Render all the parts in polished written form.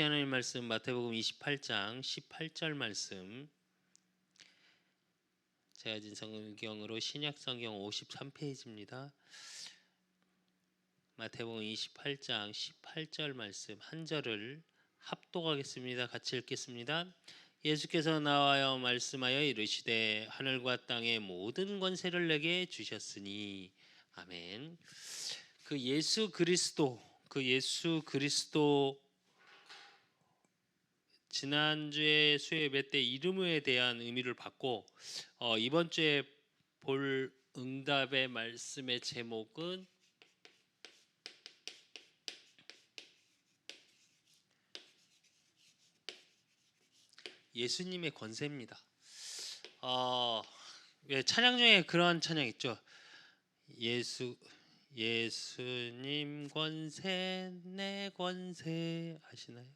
하나님 말씀 마태복음 28장 18절 말씀, 제가 진 성경으로 신약 성경 53페이지입니다. 마태복음 28장 18절 말씀 한 절을 합독하겠습니다. 같이 읽겠습니다. 예수께서 나와여 말씀하여 이르시되 하늘과 땅의 모든 권세를 내게 주셨으니. 아멘. 그 예수 그리스도 지난주에 수요 예배 때 이름에 대한 의미를 받고, 이번 주에 볼 응답의 말씀의 제목은 예수님의 권세입니다. 찬양 중에 그런 찬양 있죠. 예수님 권세 내 권세 아시나요?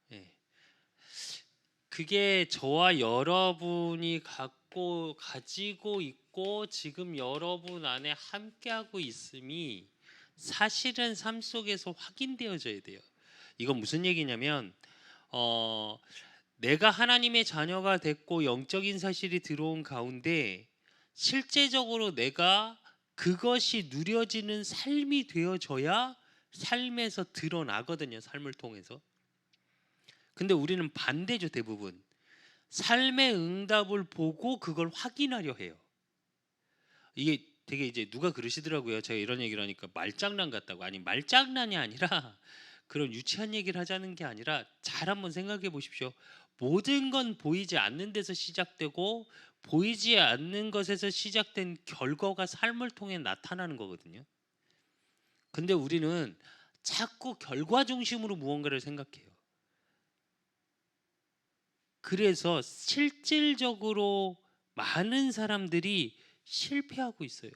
네. 그게 저와 여러분이 가지고 있고 지금 여러분 안에 함께하고 있음이 사실은 삶 속에서 확인되어져야 돼요. 이건 무슨 얘기냐면 내가 하나님의 자녀가 됐고 영적인 사실이 들어온 가운데 실제적으로 내가 그것이 누려지는 삶이 되어져야 삶에서 드러나거든요. 삶을 통해서. 근데 우리는 반대죠. 대부분 삶의 응답을 보고 그걸 확인하려 해요. 이게 되게 이제 누가 그러시더라고요. 제가 이런 얘기를 하니까 말장난 같다고. 아니, 말장난이 아니라 그런 유치한 얘기를 하자는 게 아니라 잘 한번 생각해 보십시오. 모든 건 보이지 않는 데서 시작되고 보이지 않는 것에서 시작된 결과가 삶을 통해 나타나는 거거든요. 근데 우리는 자꾸 결과 중심으로 무언가를 생각해요. 그래서 실질적으로 많은 사람들이 실패하고 있어요.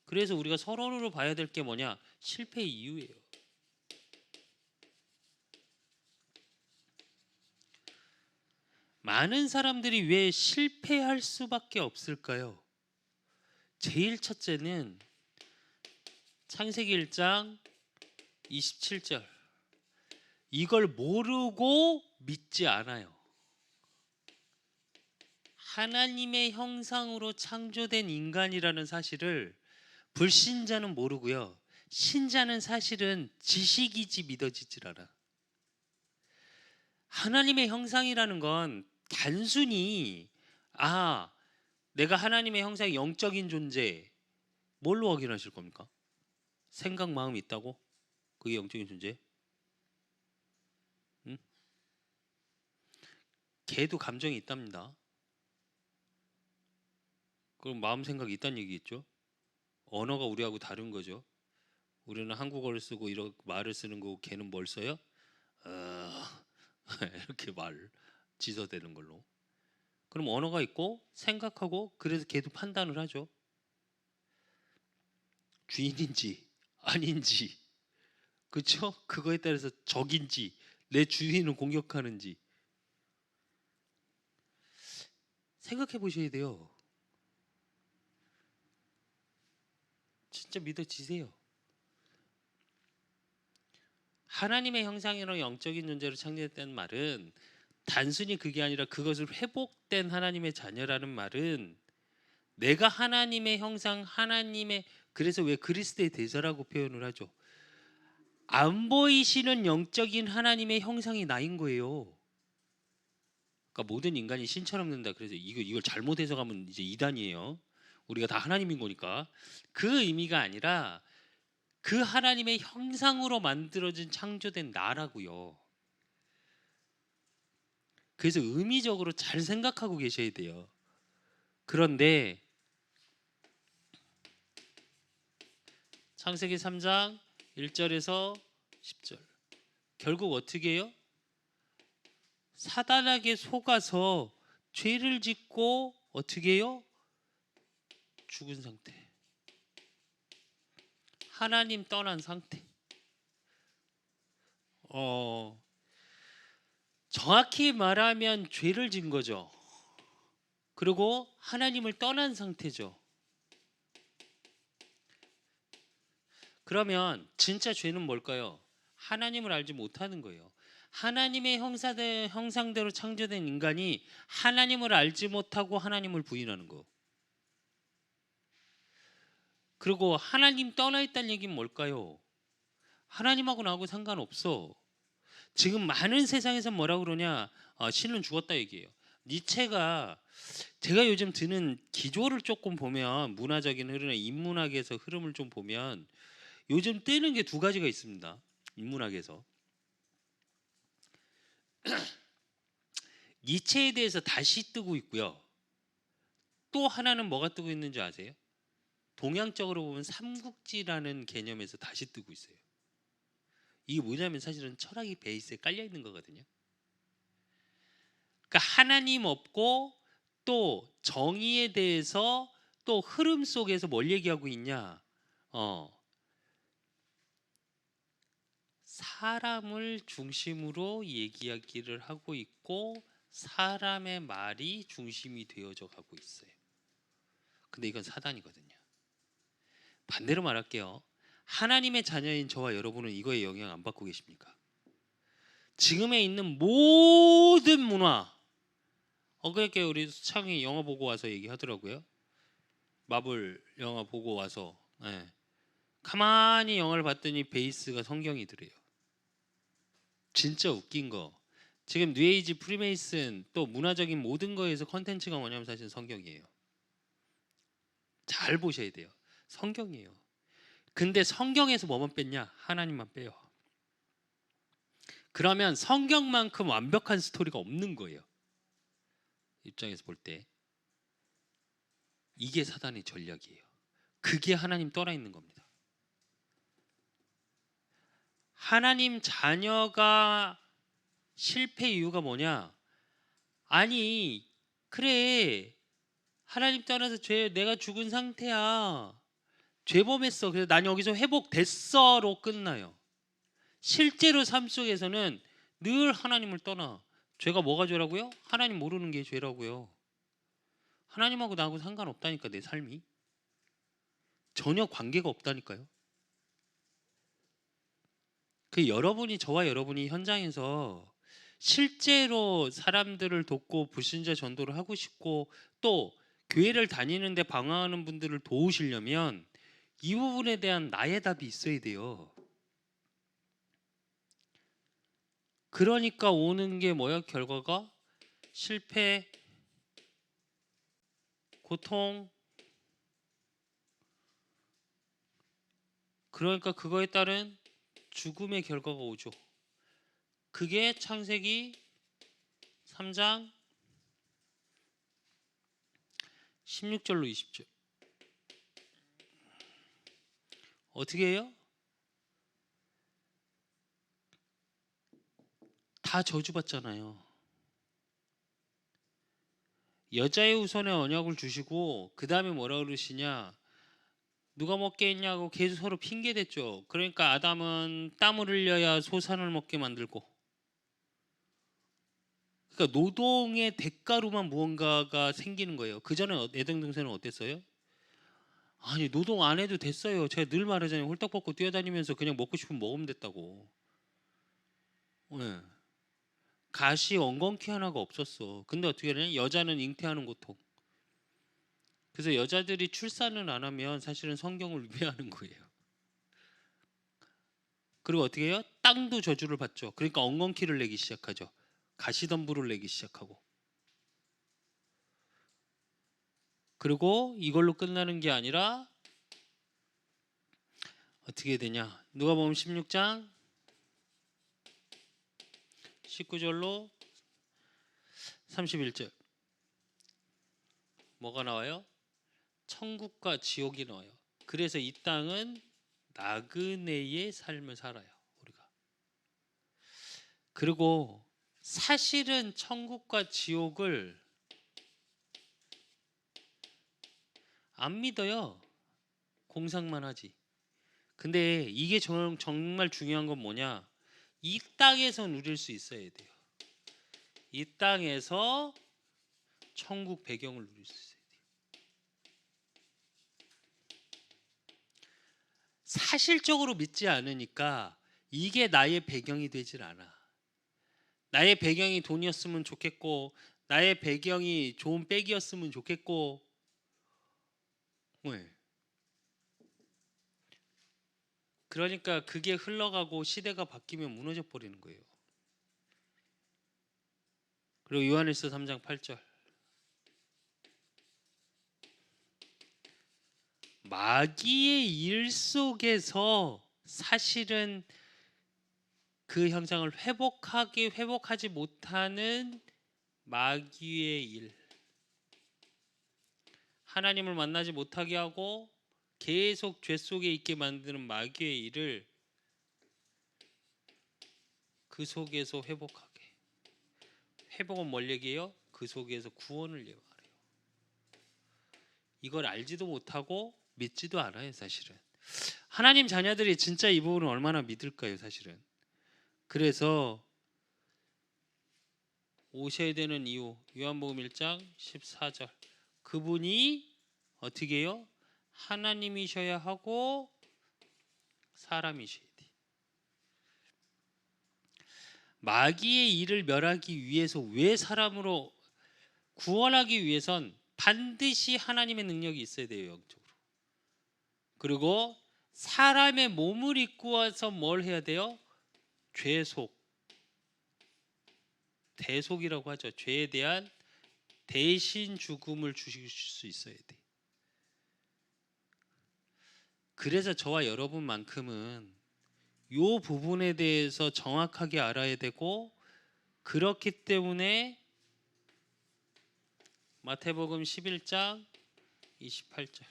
그래서 우리가 서론으로 봐야 될 게 뭐냐? 실패 이유예요. 많은 사람들이 왜 실패할 수밖에 없을까요? 제일 첫째는 창세기 1장 27절. 이걸 모르고 믿지 않아요. 하나님의 형상으로 창조된 인간이라는 사실을 불신자는 모르고요. 신자는 사실은 지식이지 믿어지질 않아. 하나님의 형상이라는 건 단순히 내가 하나님의 형상의 영적인 존재, 뭘로 확인하실 겁니까? 생각, 마음이 있다고? 그게 영적인 존재? 응? 개도 감정이 있답니다. 그럼 마음, 생각이 있다는 얘기겠죠? 언어가 우리하고 다른 거죠. 우리는 한국어를 쓰고 이렇게 말을 쓰는 거고 걔는 뭘 써요? 이렇게 말 지서대는 걸로. 그럼 언어가 있고 생각하고 그래서 걔도 판단을 하죠. 주인인지 아닌지, 그렇죠? 그거에 따라서 적인지 내 주인을 공격하는지 생각해 보셔야 돼요. 진짜 믿어지세요. 하나님의 형상이랑 영적인 존재로 창조됐다는 말은 단순히 그게 아니라 그것을 회복된 하나님의 자녀라는 말은 내가 하나님의 형상, 그래서 왜 그리스도의 대사라고 표현을 하죠. 안 보이시는 영적인 하나님의 형상이 나인 거예요. 그러니까 모든 인간이 신처럼 된다. 그래서 이걸 잘못 해석하면 이제 이단이에요. 우리가 다 하나님인 거니까. 그 의미가 아니라 그 하나님의 형상으로 만들어진 창조된 나라고요. 그래서 의미적으로 잘 생각하고 계셔야 돼요. 그런데 창세기 3장 1절에서 10절 결국 어떻게 해요? 사단에게 속아서 죄를 짓고 어떻게 해요? 죽은 상태. 하나님 떠난 상태. 정확히 말하면 죄를 진 거죠. 그리고 하나님을 떠난 상태죠. 그러면 진짜 죄는 뭘까요? 하나님을 알지 못하는 거예요. 하나님의 형상대로 창조된 인간이 하나님을 알지 못하고 하나님을 부인하는 거. 그리고 하나님 떠나 있다는 얘기는 뭘까요? 하나님하고 나하고 상관없어. 지금 많은 세상에서 뭐라 그러냐? 신은 죽었다 얘기해요. 니체가 제가 요즘 드는 기조를 조금 보면 문화적인 흐름이나 인문학에서 흐름을 좀 보면 요즘 뜨는 게 두 가지가 있습니다. 인문학에서 니체에 대해서 다시 뜨고 있고요. 또 하나는 뭐가 뜨고 있는지 아세요? 동양적으로 보면 삼국지라는 개념에서 다시 뜨고 있어요. 이게 뭐냐면 사실은 철학이 베이스에 깔려 있는 거거든요. 그러니까 하나님 없고 또 정의에 대해서 또 흐름 속에서 뭘 얘기하고 있냐? 사람을 중심으로 얘기하기를 하고 있고 사람의 말이 중심이 되어져 가고 있어요. 근데 이건 사단이거든요. 반대로 말할게요. 하나님의 자녀인 저와 여러분은 이거에 영향 안 받고 계십니까? 지금에 있는 모든 문화, 그렇게 우리 수창이 영화 보고 와서 얘기하더라고요. 마블 영화 보고 와서 가만히 영화를 봤더니 베이스가 성경이더래요. 진짜 웃긴 거. 지금 뉴에이지 프리메이슨 또 문화적인 모든 거에서 컨텐츠가 뭐냐면 사실 성경이에요. 잘 보셔야 돼요. 성경이에요. 근데 성경에서 뭐만 뺐냐? 하나님만 빼요. 그러면 성경만큼 완벽한 스토리가 없는 거예요. 입장에서 볼 때. 이게 사단의 전략이에요. 그게 하나님 떠나 있는 겁니다. 하나님 자녀가 실패 이유가 뭐냐? 아니, 그래. 하나님 떠나서 내가 죽은 상태야. 죄범했어. 그래서 난 여기서 회복됐어로 끝나요. 실제로 삶 속에서는 늘 하나님을 떠나. 죄가 뭐가 죄라고요? 하나님 모르는 게 죄라고요. 하나님하고 나하고 상관없다니까 내 삶이. 전혀 관계가 없다니까요. 저와 여러분이 현장에서 실제로 사람들을 돕고 불신자 전도를 하고 싶고 또 교회를 다니는데 방황하는 분들을 도우시려면 이 부분에 대한 나의 답이 있어야 돼요. 그러니까 오는 게 뭐야? 결과가 실패, 고통. 그러니까 그거에 따른 죽음의 결과가 오죠. 그게 창세기 3장 16절로 20절. 어떻게 해요? 다 저주받잖아요. 여자의 우선의 언약을 주시고 그 다음에 뭐라 그러시냐? 누가 먹게 했냐고 계속 서로 핑계댔죠. 그러니까 아담은 땀을 흘려야 소산을 먹게 만들고, 그러니까 노동의 대가로만 무언가가 생기는 거예요. 그 전에 에덴 동산은 어땠어요? 아니 노동 안 해도 됐어요. 제가 늘 말하잖아요. 홀딱 벗고 뛰어다니면서 그냥 먹고 싶으면 먹으면 됐다고. 네. 가시 엉겅퀴 하나가 없었어. 근데 어떻게 되냐? 여자는 잉태하는 고통. 그래서 여자들이 출산을 안 하면 사실은 성경을 위배하는 거예요. 그리고 어떻게 해요? 땅도 저주를 받죠. 그러니까 엉겅퀴를 내기 시작하죠. 가시덤불을 내기 시작하고. 그리고 이걸로 끝나는 게 아니라 어떻게 되냐? 누가복음 16장 19절로 31절. 뭐가 나와요? 천국과 지옥이 나와요. 그래서 이 땅은 나그네의 삶을 살아요, 우리가. 그리고 사실은 천국과 지옥을 안 믿어요. 공상만 하지. 근데 이게 정말 중요한 건 뭐냐? 이 땅에서 누릴 수 있어야 돼요. 이 땅에서 천국 배경을 누릴 수 있어야 돼요. 사실적으로 믿지 않으니까 이게 나의 배경이 되질 않아. 나의 배경이 돈이었으면 좋겠고, 나의 배경이 좋은 백이었으면 좋겠고, 왜? 그러니까 그게 흘러가고 시대가 바뀌면 무너져 버리는 거예요. 그리고 요한일서 3장 8절. 마귀의 일 속에서 사실은 그 형상을 회복하지 못하는 마귀의 일, 하나님을 만나지 못하게 하고 계속 죄 속에 있게 만드는 마귀의 일을 그 속에서 회복하게. 회복은 뭘 얘기해요? 그 속에서 구원을 말해요. 이걸 알지도 못하고 믿지도 않아요, 사실은. 하나님 자녀들이 진짜 이 부분을 얼마나 믿을까요, 사실은. 그래서 오셔야 되는 이유, 요한복음 1장 14절. 그분이 어떻게 해요? 하나님이셔야 하고 사람이셔야 돼. 마귀의 일을 멸하기 위해서, 왜 사람으로 구원하기 위해선 반드시 하나님의 능력이 있어야 돼요, 영적으로. 그리고 사람의 몸을 입고 와서 뭘 해야 돼요? 죄속, 대속이라고 하죠. 죄에 대한 대신 죽음을 주실 수 있어야 돼. 그래서 저와 여러분만큼은 이 부분에 대해서 정확하게 알아야 되고, 그렇기 때문에 마태복음 11장 28절,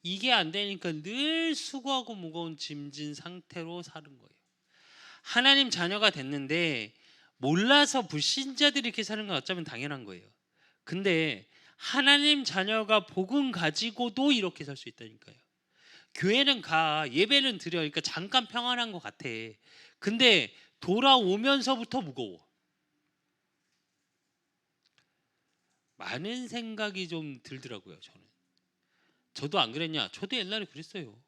이게 안 되니까 늘 수고하고 무거운 짐진 상태로 사는 거예요. 하나님 자녀가 됐는데 몰라서 불신자들이 이렇게 사는 건 어쩌면 당연한 거예요. 근데 하나님 자녀가 복음 가지고도 이렇게 살 수 있다니까요. 교회는 가, 예배는 드려, 그러니까 잠깐 평안한 것 같아. 근데 돌아오면서부터 무거워. 많은 생각이 좀 들더라고요, 저는. 저도 안 그랬냐? 저도 옛날에 그랬어요.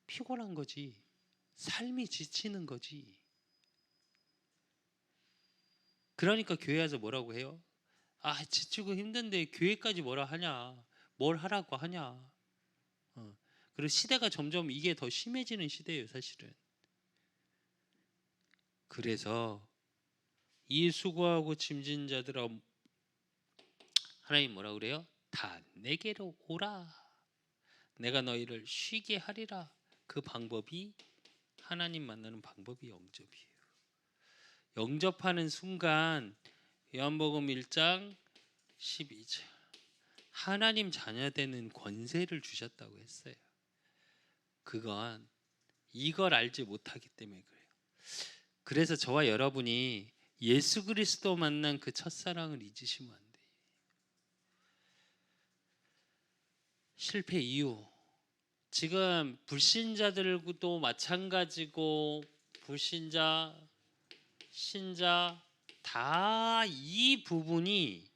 피곤한 거지. 삶이 지치는 거지. 그러니까 교회 와서 뭐라고 해요? 아, 지치고 힘든데 교회까지 뭐라 하냐? 뭘 하라고 하냐? 그리고 시대가 점점 이게 더 심해지는 시대예요, 사실은. 그래서 이 수고하고 짐진 자들아, 하나님 뭐라 그래요? 다 내게로 오라. 내가 너희를 쉬게 하리라. 그 방법이, 하나님 만나는 방법이 영접이에요. 영접하는 순간 요한복음 1장 12절, 하나님 자녀 되는 권세를 주셨다고 했어요. 그건 이걸 알지 못하기 때문에 그래요. 그래서 저와 여러분이 예수 그리스도 만난 그 첫사랑을 잊으시면 안 돼요. 실패 이유, 지금 불신자들도 마찬가지고, 불신자, 신자 다 이 부분이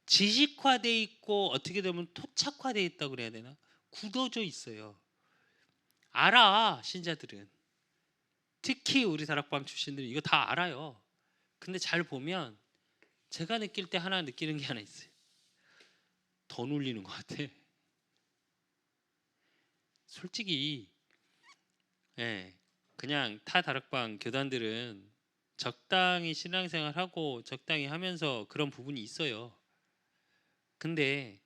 지식화돼 있고, 어떻게 되면 토착화돼 있다고 그래야 되나? 굳어져 있어요. 알아, 신자들은. 특히 우리 다락방 출신들이 이거 다 알아요. 근데 잘 보면 제가 느낄 때 하나 느끼는 게 하나 있어요. 더 눌리는 것 같아. 솔직히, 예, 그냥 타 다락방 교단들은 적당히 신앙생활하고 적당히 하면서 그런 부분이 있어요. 근데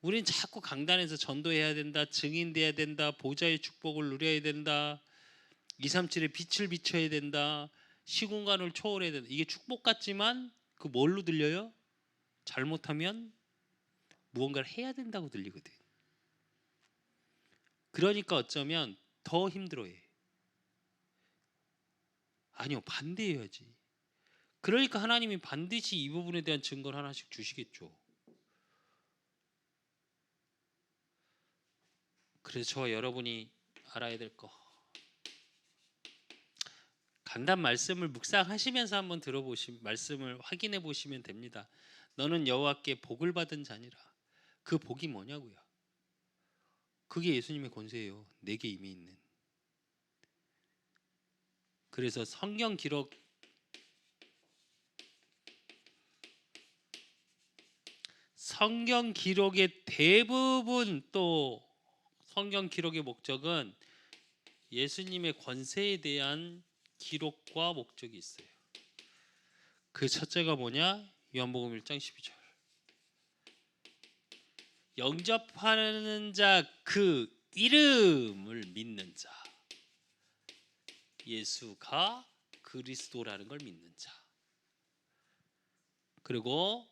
우린 자꾸 강단에서 전도해야 된다, 증인돼야 된다, 보좌의 축복을 누려야 된다, 237의 빛을 비춰야 된다, 시공간을 초월해야 된다. 이게 축복 같지만 그 뭘로 들려요? 잘못하면 무언가를 해야 된다고 들리거든. 그러니까 어쩌면 더 힘들어해. 아니요, 반대해야지. 그러니까 하나님이 반드시 이 부분에 대한 증거를 하나씩 주시겠죠. 그래서 저와 여러분이 알아야 될 거, 간단 말씀을 묵상하시면서 한번 말씀을 확인해 보시면 됩니다. 너는 여호와께 복을 받은 자니라. 그 복이 뭐냐고요? 그게 예수님의 권세예요. 내게 이미 있는. 그래서 성경 기록의 대부분, 또 성경 기록의 목적은 예수님의 권세에 대한 기록과 목적이 있어요. 그 첫째가 뭐냐? 요한복음 1장 12절. 영접하는 자, 그 이름을 믿는 자, 예수가 그리스도라는 걸 믿는 자. 그리고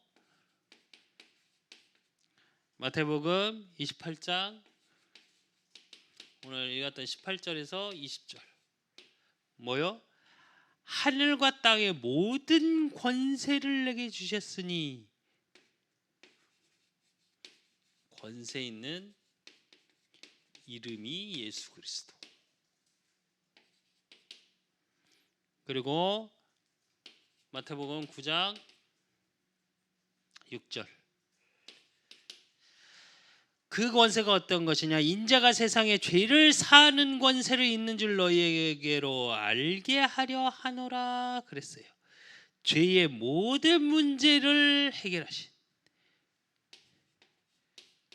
마태복음 28장, 오늘 읽었던 18절에서 20절. 뭐요? 하늘과 땅의 모든 권세를 내게 주셨으니, 권세 있는 이름이 예수 그리스도. 그리고 마태복음 9장 6절. 그 권세가 어떤 것이냐? 인자가 세상에 죄를 사하는 권세를 있는 줄 너희에게로 알게 하려 하노라 그랬어요. 죄의 모든 문제를 해결하신,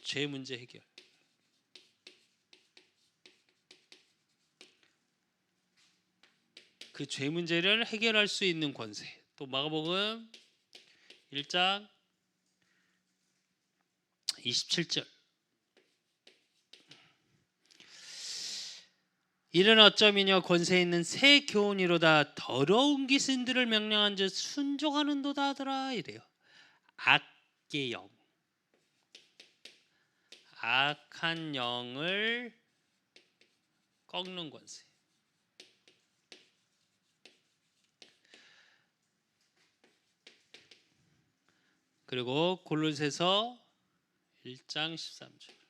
죄 문제 해결. 그 죄 문제를 해결할 수 있는 권세. 또 마가복음 1장 27절. 이는 어쩌미냐? 권세 있는 새 교훈이로다. 더러운 기신들을 명령한 즉 순종하는도다 하더라 이래요. 악의 영, 악한 영을 꺾는 권세. 그리고 골로새서 1장 13절.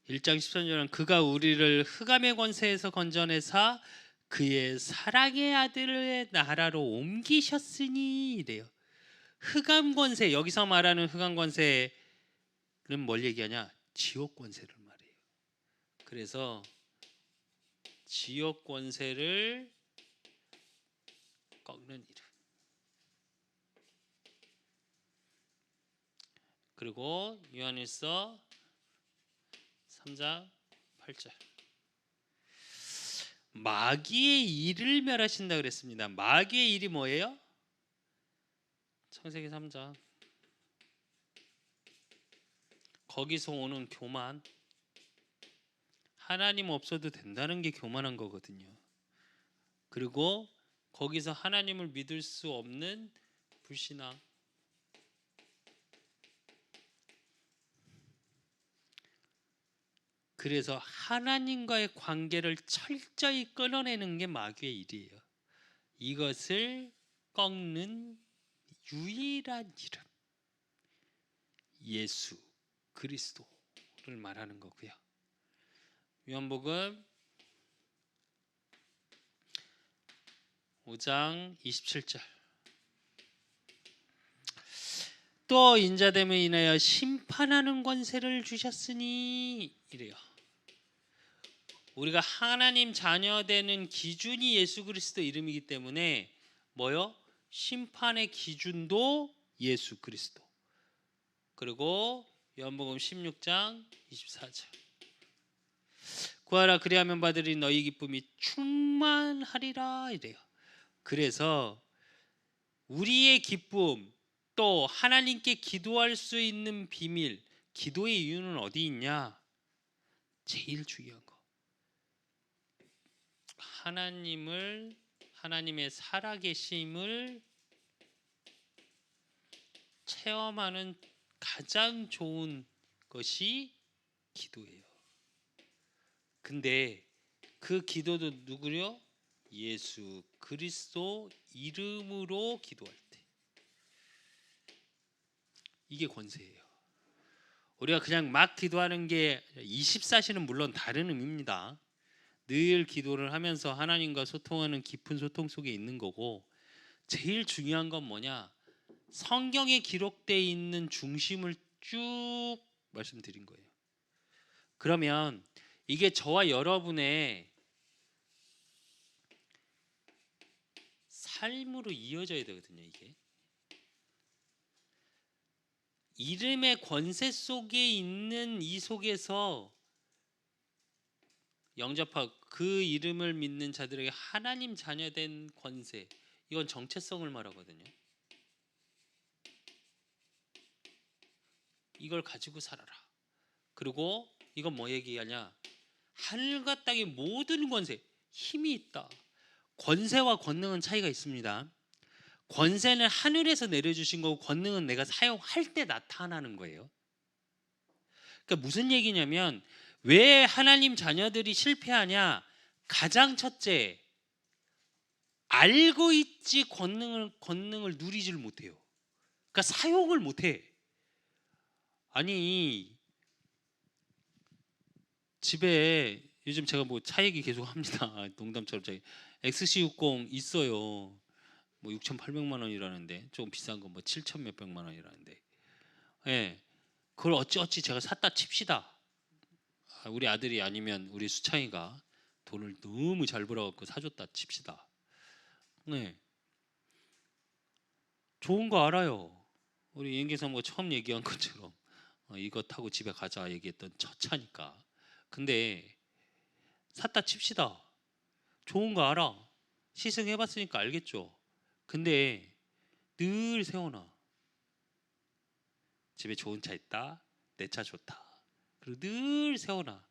1장 13절은 그가 우리를 흑암의 권세에서 건져내사 그의 사랑의 아들의 나라로 옮기셨으니 이래요. 흑암 권세, 여기서 말하는 흑암 권세는 뭘 얘기하냐? 지옥 권세를 말해요. 그래서 지옥 권세를 꺾는 이름. 그리고 요한일서 3장 8절. 마귀의 일을 멸하신다 그랬습니다. 마귀의 일이 뭐예요? 창세기 3장. 거기서 오는 교만. 하나님 없어도 된다는 게 교만한 거거든요. 그리고 거기서 하나님을 믿을 수 없는 불신앙. 그래서 하나님과의 관계를 철저히 끊어내는 게 마귀의 일이에요. 이것을 꺾는 유일한 이름, 예수 그리스도를 말하는 거고요. 요한복음 5장 27절. 또 인자됨에 인하여 심판하는 권세를 주셨으니 이래요. 우리가 하나님 자녀 되는 기준이 예수 그리스도 이름이기 때문에 뭐요? 심판의 기준도 예수 그리스도. 그리고 요한복음 16장 24절. 구하라 그리하면 받으리 너희 기쁨이 충만하리라 이래요. 그래서 우리의 기쁨, 또 하나님께 기도할 수 있는 비밀, 기도의 이유는 어디 있냐? 제일 중요한 거. 하나님의 살아계심을 체험하는 가장 좋은 것이 기도예요. 근데 그 기도도 누구요? 예수 그리스도 이름으로 기도할 때. 이게 권세예요. 우리가 그냥 막 기도하는 게 24시는 물론 다른 의미입니다. 늘 기도를 하면서 하나님과 소통하는 깊은 소통 속에 있는 거고, 제일 중요한 건 뭐냐? 성경에 기록되어 있는 중심을 쭉 말씀드린 거예요. 그러면 이게 저와 여러분의 삶으로 이어져야 되거든요. 이게 이름의 권세 속에 있는 이 속에서 영접하고 그 이름을 믿는 자들에게 하나님 자녀된 권세, 이건 정체성을 말하거든요. 이걸 가지고 살아라. 그리고 이건 뭐 얘기하냐? 하늘과 땅의 모든 권세, 힘이 있다. 권세와 권능은 차이가 있습니다. 권세는 하늘에서 내려주신 거고 권능은 내가 사용할 때 나타나는 거예요. 그러니까 무슨 얘기냐면 왜 하나님 자녀들이 실패하냐? 가장 첫째, 알고 있지 권능을 누리지를 못해요. 그러니까 사용을 못해. 아니 집에 요즘 제가 뭐 차 얘기 계속 합니다. 농담처럼 저희 XC60 있어요. 뭐 6,800만 원이라는데 조금 비싼 거 뭐 7천 몇백만 원이라는데, 예, 그걸 어찌어찌 제가 샀다 칩시다. 우리 아들이 아니면 우리 수창이가 돈을 너무 잘 벌어갖고 사줬다 칩시다. 네, 좋은 거 알아요. 우리 연계사 뭐 처음 얘기한 것처럼 이거 타고 집에 가자 얘기했던 첫 차니까. 근데 샀다 칩시다. 좋은 거 알아. 시승해봤으니까 알겠죠. 근데 늘 세워놔. 집에 좋은 차 있다. 내 차 좋다. 그리고 늘 세워놔.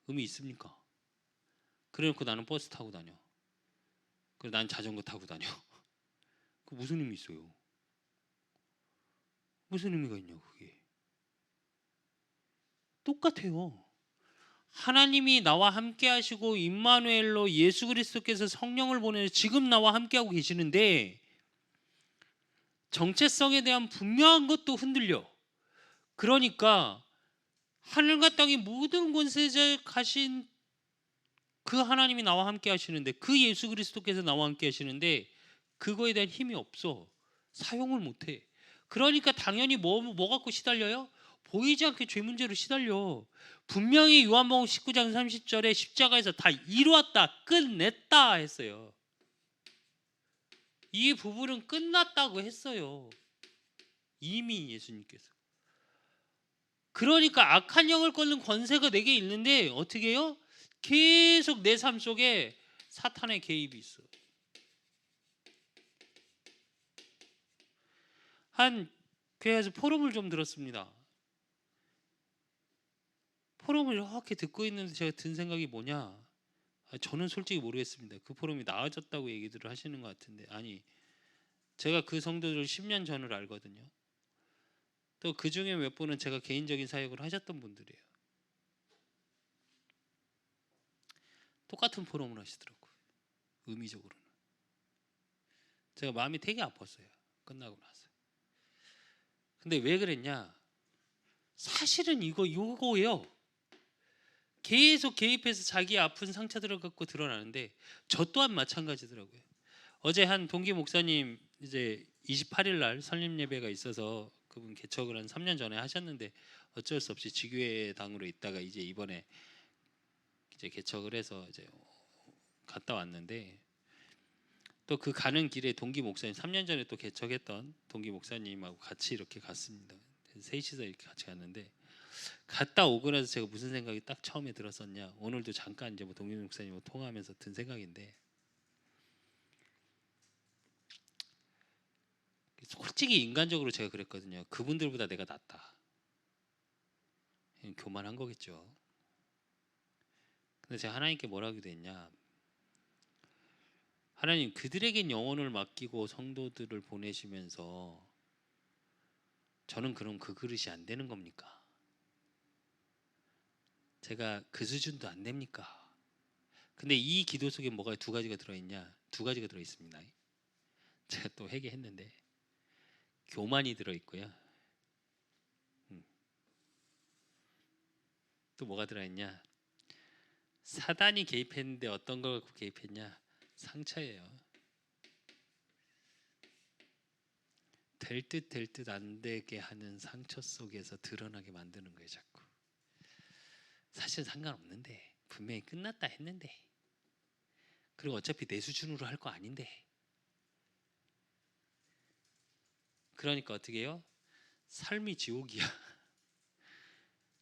의미 있습니까? 그래놓고 나는 버스 타고 다녀. 그리고 난 자전거 타고 다녀. 그 무슨 의미 있어요? 무슨 의미가 있냐고. 그게 똑같아요. 하나님이 나와 함께 하시고 임마누엘로 예수 그리스도께서 성령을 보내서 지금 나와 함께 하고 계시는데 정체성에 대한 분명한 것도 흔들려. 그러니까 하늘과 땅의 모든 권세자 가신 그 하나님이 나와 함께 하시는데, 그 예수 그리스도께서 나와 함께 하시는데 그거에 대한 힘이 없어. 사용을 못해. 그러니까 당연히 뭐 갖고 시달려요? 보이지 않게 죄 문제로 시달려. 분명히 요한복음 19장 30절에 십자가에서 다 이루었다, 끝냈다 했어요. 이 부분은 끝났다고 했어요. 이미 예수님께서. 그러니까 악한 영을 꺾는 권세가 내게 있는데 어떻게 해요? 계속 내 삶 속에 사탄의 개입이 있어. 한 교회에서 포럼을 좀 들었습니다. 포럼을 이렇게 듣고 있는데 제가 든 생각이 뭐냐? 저는 솔직히 모르겠습니다. 그 포럼이 나아졌다고 얘기들을 하시는 것 같은데, 아니, 제가 그 성도들 10년 전을 알거든요. 또 그 중에 몇 분은 제가 개인적인 사역을 하셨던 분들이에요. 똑같은 포럼을 하시더라고요. 의미적으로는. 제가 마음이 되게 아팠어요. 끝나고 나서. 근데 왜 그랬냐? 사실은 요거예요. 계속 개입해서 자기 아픈 상처들을 갖고 드러나는데 저 또한 마찬가지더라고요. 어제 한 동기 목사님 이제 28일 날 설립 예배가 있어서 그분 개척을 한 3년 전에 하셨는데 어쩔 수 없이 지교회당으로 있다가 이제 이번에 이제 개척을 해서 이제 갔다 왔는데, 또 그 가는 길에 동기 목사님 3년 전에 또 개척했던 동기 목사님하고 같이 이렇게 갔습니다. 셋이서 이렇게 같이 갔는데, 갔다 오고 나서 제가 무슨 생각이 딱 처음에 들었었냐, 오늘도 잠깐 이제 뭐 동기 목사님하고 통화하면서 든 생각인데, 솔직히 인간적으로 제가 그랬거든요. 그분들보다 내가 낫다. 교만한 거겠죠. 근데 제가 하나님께 뭐라고 기도했냐, 하나님, 그들에겐 영혼을 맡기고 성도들을 보내시면서 저는 그럼 그 그릇이 안 되는 겁니까? 제가 그 수준도 안 됩니까? 근데 이 기도 속에 뭐가 두 가지가 들어있냐? 두 가지가 들어있습니다. 제가 또 회개했는데 교만이 들어있고요. 또 뭐가 들어있냐? 사단이 개입했는데 어떤 걸 갖고 개입했냐? 상처예요. 될 듯 될 듯 안 되게 하는 상처 속에서 드러나게 만드는 거예요, 자꾸. 사실 상관없는데, 분명히 끝났다 했는데, 그리고 어차피 내 수준으로 할 거 아닌데. 그러니까 어떻게 해요? 삶이 지옥이야.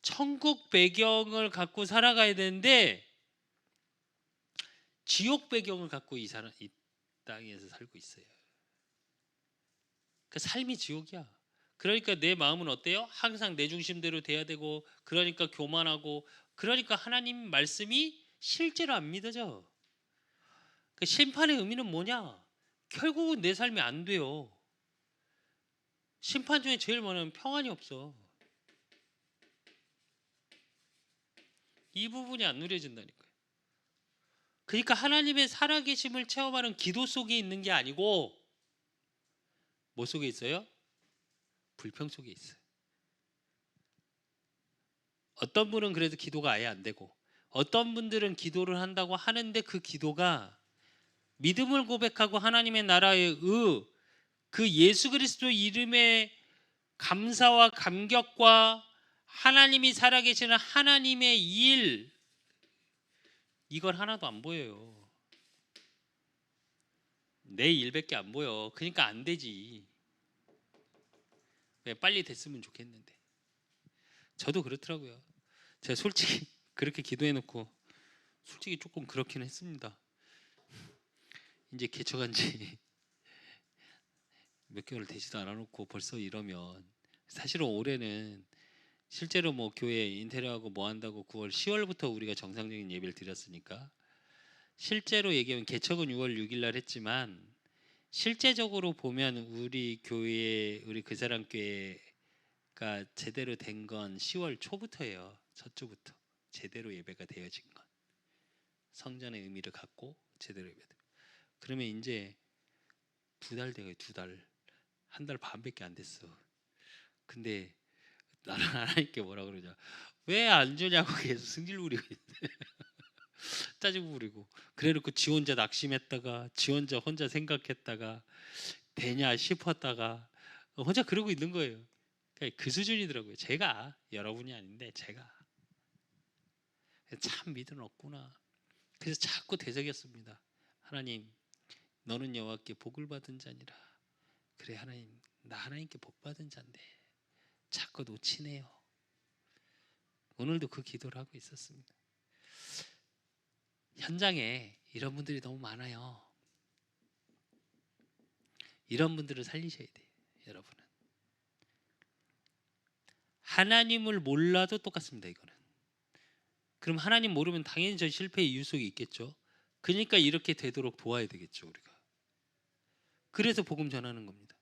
천국 배경을 갖고 살아가야 되는데 지옥 배경을 갖고 이 땅에서 살고 있어요. 그 삶이 지옥이야. 그러니까 내 마음은 어때요? 항상 내 중심대로 돼야 되고, 그러니까 교만하고, 그러니까 하나님 말씀이 실제로 안 믿어져. 그 심판의 의미는 뭐냐? 결국은 내 삶이 안 돼요. 심판 중에 제일 많은 평안이 없어. 이 부분이 안 누려진다니까요. 그러니까 하나님의 살아계심을 체험하는 기도 속에 있는 게 아니고 뭐 속에 있어요? 불평 속에 있어요. 어떤 분은 그래도 기도가 아예 안 되고, 어떤 분들은 기도를 한다고 하는데 그 기도가 믿음을 고백하고 하나님의 나라의 그 예수 그리스도 이름의 감사와 감격과 하나님이 살아계시는 하나님의 일, 이걸 하나도 안 보여요. 내 일밖에 안 보여. 그러니까 안 되지. 왜 빨리 됐으면 좋겠는데. 저도 그렇더라고요. 제가 솔직히 그렇게 기도해놓고 솔직히 조금 그렇긴 했습니다. 이제 개척한 지 몇 개월 되지도 않아놓고 벌써 이러면, 사실은 올해는 실제로 뭐 교회 인테리어하고 뭐 한다고 9월 10월부터 우리가 정상적인 예배를 드렸으니까, 실제로 얘기하면 개척은 6월 6일 날 했지만 실제적으로 보면 우리 교회, 우리 그 사람 교회가 제대로 된 건 10월 초부터예요. 첫 주부터 제대로 예배가 되어진 건, 성전의 의미를 갖고 제대로 예배. 그러면 이제 2달 돼요. 2달, 1달 반밖에 안 됐어. 근데 나는 하나님께 뭐라 그러냐, 왜 안 주냐고 계속 승질 부리고 있는데 짜증 부리고, 그래놓고 지 혼자 낙심했다가 지 혼자 생각했다가 되냐 싶었다가 혼자 그러고 있는 거예요. 그러니까 그 수준이더라고요. 제가, 여러분이 아닌데 제가 참 믿음 없구나. 그래서 자꾸 되새겼습니다. 하나님, 너는 여호와께 복을 받은 자니라. 그래 하나님, 나 하나님께 복 받은 자인데 자꾸 놓치네요. 오늘도 그 기도를 하고 있었습니다. 현장에 이런 분들이 너무 많아요. 이런 분들을 살리셔야 돼요. 여러분은 하나님을 몰라도 똑같습니다. 이거는. 그럼 하나님 모르면 당연히 저 실패의 이유 속에 있겠죠. 그러니까 이렇게 되도록 도와야 되겠죠, 우리가. 그래서 복음 전하는 겁니다.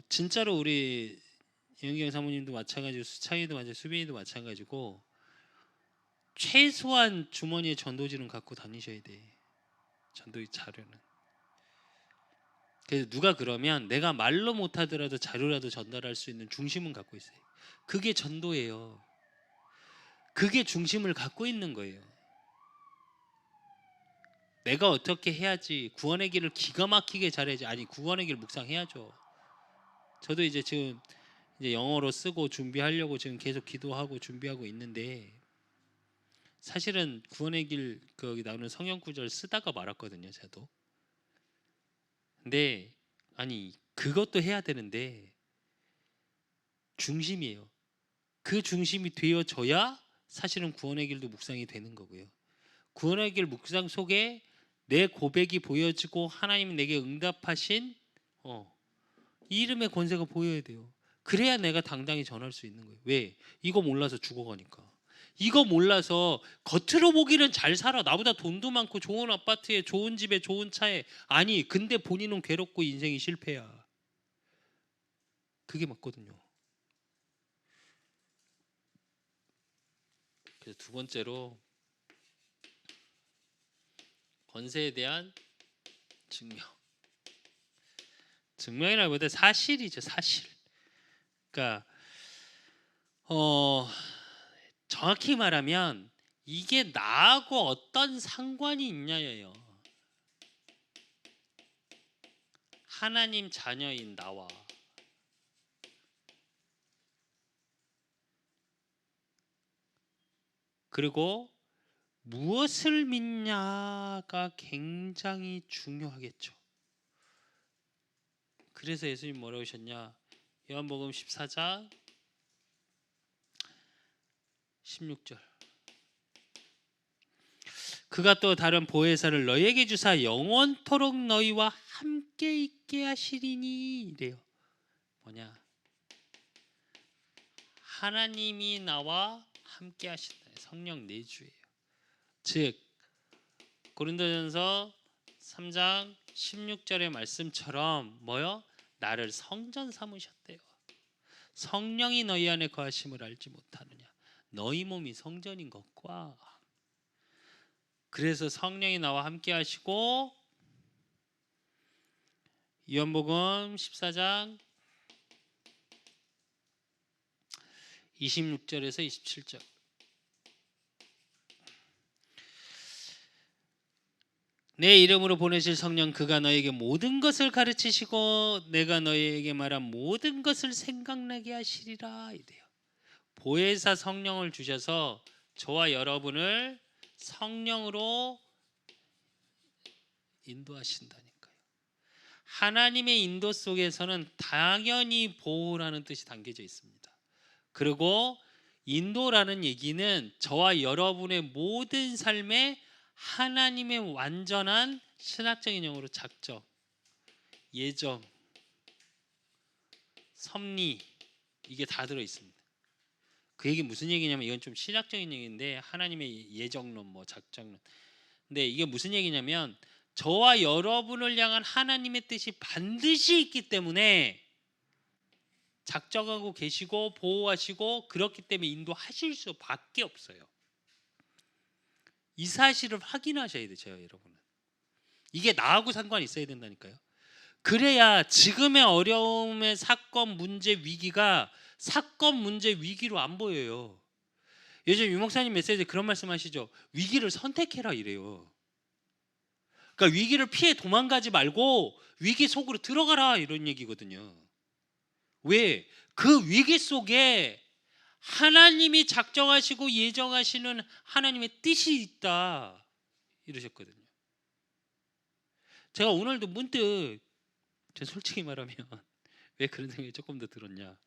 진짜로 우리 영경 사모님도 마찬가지고, 수창이도 마찬가지고, 수빈이도 마찬가지고, 최소한 주머니에 전도지는 갖고 다니셔야 돼. 전도지 자료는. 그래서 누가 그러면 내가 말로 못하더라도 자료라도 전달할 수 있는 중심은 갖고 있어요. 그게 전도예요. 그게 중심을 갖고 있는 거예요. 내가 어떻게 해야지 구원의 길을 기가 막히게 잘해야지. 아니, 구원의 길 묵상해야죠. 저도 이제 지금 이제 영어로 쓰고 준비하려고 지금 계속 기도하고 준비하고 있는데, 사실은 구원의 길 거기 나오는 성경 구절 쓰다가 말았거든요, 저도. 근데 아니, 그것도 해야 되는데 중심이에요. 그 중심이 되어져야 사실은 구원의 길도 묵상이 되는 거고요. 구원의 길 묵상 속에 내 고백이 보여지고 하나님이 내게 응답하신 이 이름의 권세가 보여야 돼요. 그래야 내가 당당히 전할 수 있는 거예요. 왜? 이거 몰라서 죽어가니까. 이거 몰라서 겉으로 보기는 잘 살아. 나보다 돈도 많고 좋은 아파트에 좋은 집에 좋은 차에. 아니 근데 본인은 괴롭고 인생이 실패야. 그게 맞거든요. 그래서 두 번째로 권세에 대한 증명. 증명이라기보다 사실이죠. 사실. 그러니까 정확히 말하면 이게 나하고 어떤 상관이 있냐예요. 하나님 자녀인 나와. 그리고 무엇을 믿냐가 굉장히 중요하겠죠. 그래서 예수님 뭐라고 하셨냐? 요한복음 14장 16절. 그가 또 다른 보혜사를 너희에게 주사 영원토록 너희와 함께 있게 하시리니 이래요. 뭐냐? 하나님이 나와 함께 하신다. 성령 내주예요. 즉 고린도전서 3장 16절의 말씀처럼 뭐요? 나를 성전 삼으셨대요. 성령이 너희 안에 거하심을 알지 못하느냐? 너희 몸이 성전인 것과. 그래서 성령이 나와 함께 하시고 요한복음 14장 26절에서 27절. 내 이름으로 보내실 성령 그가 너에게 모든 것을 가르치시고 내가 너희에게 말한 모든 것을 생각나게 하시리라 이래요. 보혜사 성령을 주셔서 저와 여러분을 성령으로 인도하신다니까요. 하나님의 인도 속에서는 당연히 보호라는 뜻이 담겨져 있습니다. 그리고 인도라는 얘기는 저와 여러분의 모든 삶에 하나님의 완전한 신학적인 용어로 작정, 예정, 섭리 이게 다 들어 있습니다. 그 얘기 무슨 얘기냐면 이건 좀 신학적인 얘기인데 하나님의 예정론 뭐 작정론. 근데 이게 무슨 얘기냐면 저와 여러분을 향한 하나님의 뜻이 반드시 있기 때문에 작정하고 계시고 보호하시고 그렇기 때문에 인도하실 수밖에 없어요. 이 사실을 확인하셔야 되죠, 여러분은. 이게 나하고 상관이 있어야 된다니까요. 그래야 지금의 어려움의 사건, 문제, 위기가 사건, 문제, 위기로 안 보여요. 요즘 유 목사님 메시지에 그런 말씀하시죠. 위기를 선택해라 이래요. 그러니까 위기를 피해 도망가지 말고 위기 속으로 들어가라 이런 얘기거든요. 왜? 그 위기 속에 하나님이 작정하시고 예정하시는 하나님의 뜻이 있다 이러셨거든요. 제가 오늘도 문득 제가 솔직히 말하면 왜 그런 생각이 조금 더 들었냐.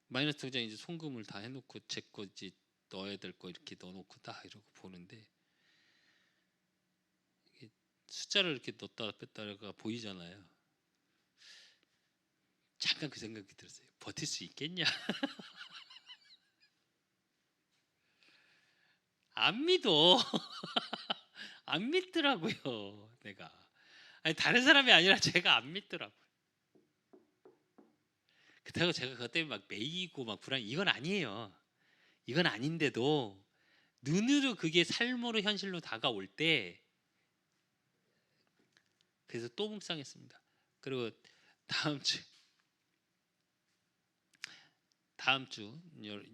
마이너스 통장 이제 송금을 다 해놓고 제 거 이제 넣어야 될 거 이렇게 넣어놓고 딱 이러고 보는데 이게 숫자를 이렇게 넣었다 뺐다가 보이잖아요. 잠깐 그 생각이 들었어요. 버틸 수 있겠냐? 안 믿어. 안 믿더라고요. 내가. 아니 다른 사람이 아니라 제가 안 믿더라고요. 그렇다고 제가 그것 때문에 막 매이고 막 불안 이건 아니에요. 이건 아닌데도 눈으로 그게 삶으로 현실로 다가올 때 그래서 또 묵상했습니다. 그리고 다음 주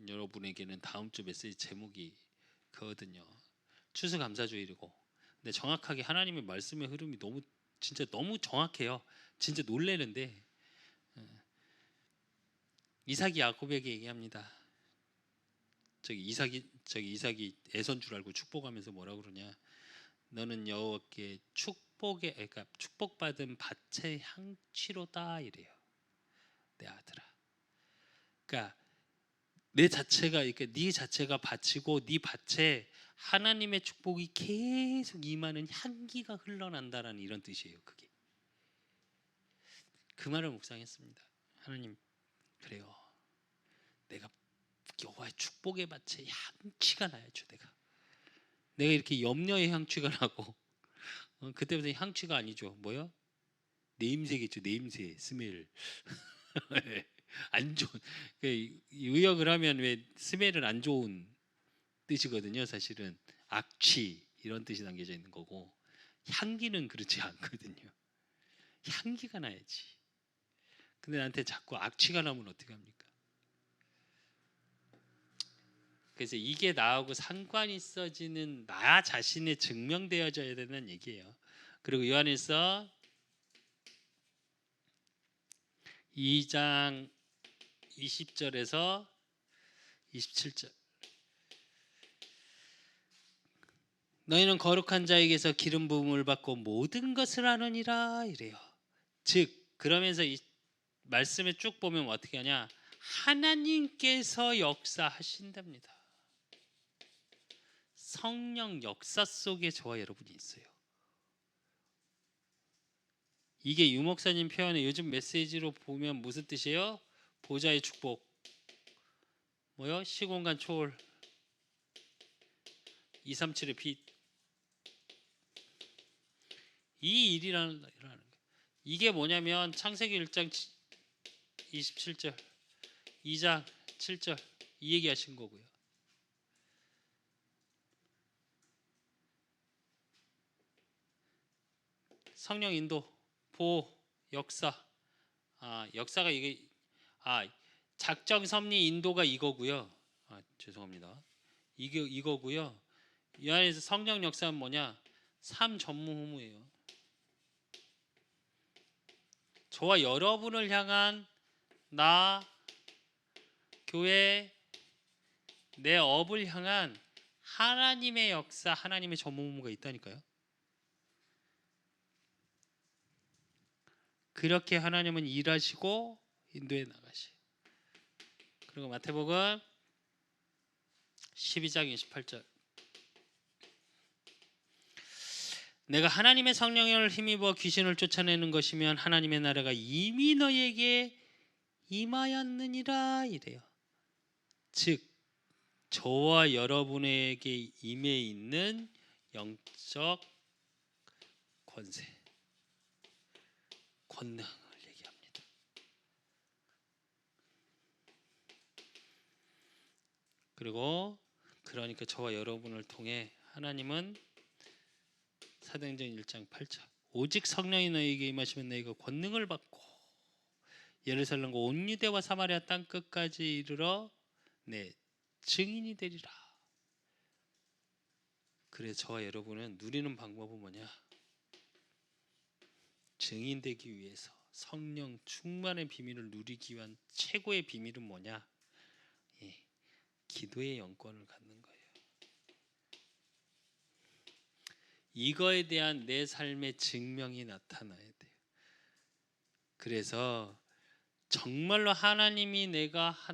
여러분에게는 다음 주 메시지 제목이 그거든요. 추수감사주일이고. 근데 정확하게 하나님의 말씀의 흐름이 너무 진짜 너무 정확해요. 진짜 놀래는데 이삭이 야곱에게 얘기합니다. 이삭이 애선 줄 알고 축복하면서 뭐라 그러냐? 너는 여호와께 그러니까 축복받은 밭의 향취로다 이래요. 내 아들아. 그러니까 내 자체가 이렇게 네 자체가 밭이고 네 밭에 하나님의 축복이 계속 임하는 향기가 흘러난다라는 이런 뜻이에요. 그게. 그 말을 묵상했습니다. 하나님 그래요. 내가 여호와의 축복의 밭에 향취가 나야죠. 내가 이렇게 염려의 향취가 나고 그때부터 향취가 아니죠. 뭐요? 내임새겠죠. 내임새, 스멜. 안 좋은. 의역을 하면 왜 스멜은 안 좋은 뜻이거든요. 사실은 악취 이런 뜻이 담겨져 있는 거고 향기는 그렇지 않거든요. 향기가 나야지. 근데 나한테 자꾸 악취가 나면 어떻게 합니까? 그래서 이게 나하고 상관이 있어지는 나 자신에 증명되어져야 되는 얘기예요. 그리고 요한일서 2장 20절에서 27절 너희는 거룩한 자에게서 기름 부음을 받고 모든 것을 아느니라 이래요. 즉 그러면서 이 말씀을 쭉 보면 어떻게 하냐? 하나님께서 역사하신답니다. 성령 역사 속에 저와 여러분이 있어요. 이게 유목사님 표현의 요즘 메시지로 보면 무슨 뜻이에요? 보좌의 축복, 뭐요? 시공간 초월, 237의 빛. 이 일이라는 거예요. 이게 뭐냐면 창세기 1장 27절, 2장 7절 이 얘기하신 거고요. 성령 인도, 보호, 역사. 역사가 이게 작정 섭리 인도가 이거고요. 죄송합니다. 이거고요. 이 안에서 성령 역사는 뭐냐? 삶 전무후무예요. 저와 여러분을 향한 나 교회 내 업을 향한 하나님의 역사, 하나님의 전무후무가 있다니까요. 그렇게 하나님은 일하시고 인도해 나가시. 그리고 마태복음 12장 28절. 내가 하나님의 성령을 힘입어 귀신을 쫓아내는 것이면 하나님의 나라가 이미 너희에게 임하였느니라 이래요. 즉 저와 여러분에게 임해 있는 영적 권세, 권능을 얘기합니다. 그리고 그러니까 저와 여러분을 통해 하나님은 사도행전 1장 8절 오직 성령이 너희에게 임하시면 너희가 권능을 받고 예루살렘과 온 유대와 사마리아 땅 끝까지 이르러 내 증인이 되리라. 그래서 저와 여러분은 누리는 방법은 뭐냐? 증인 되기 위해서 성령 충만의 비밀을 누리기 위한 최고의 비밀은 뭐냐? 기도의 영권을 갖는 거예요. 이거에 대한 내 삶의 증명이 나타나야 돼요. 그래서 정말로 하나님이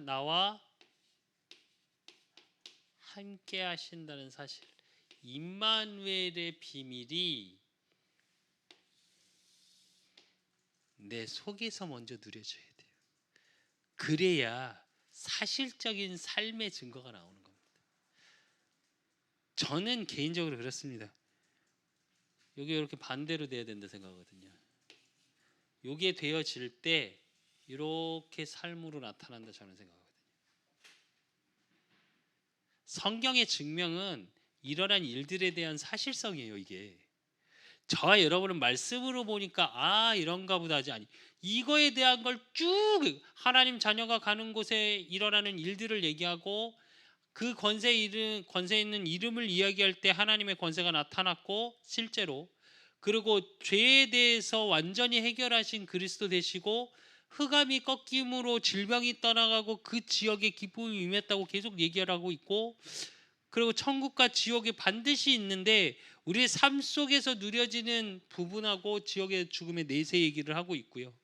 나와 함께 하신다는 사실, 임마누엘의 비밀이 내 속에서 먼저 누려져야 돼요. 그래야 사실적인 삶의 증거가 나오는 겁니다. 저는 개인적으로 그렇습니다. 여기 이렇게 반대로 돼야 된다 생각하거든요. 이게 되어질 때 이렇게 삶으로 나타난다 저는 생각하거든요. 성경의 증명은 일어난 일들에 대한 사실성이에요. 이게 저와 여러분은 말씀으로 보니까 이런가 보다 하지 아니 이거에 대한 걸 쭉 하나님 자녀가 가는 곳에 일어나는 일들을 얘기하고 그 권세 있는 이름을 이야기할 때 하나님의 권세가 나타났고 실제로 그리고 죄에 대해서 완전히 해결하신 그리스도 되시고 흑암이 꺾임으로 질병이 떠나가고 그 지역에 기쁨이 임했다고 계속 얘기를 하고 있고 그리고 천국과 지옥이 반드시 있는데 우리의 삶 속에서 누려지는 부분하고 지옥의 죽음의 내세 얘기를 하고 있고요.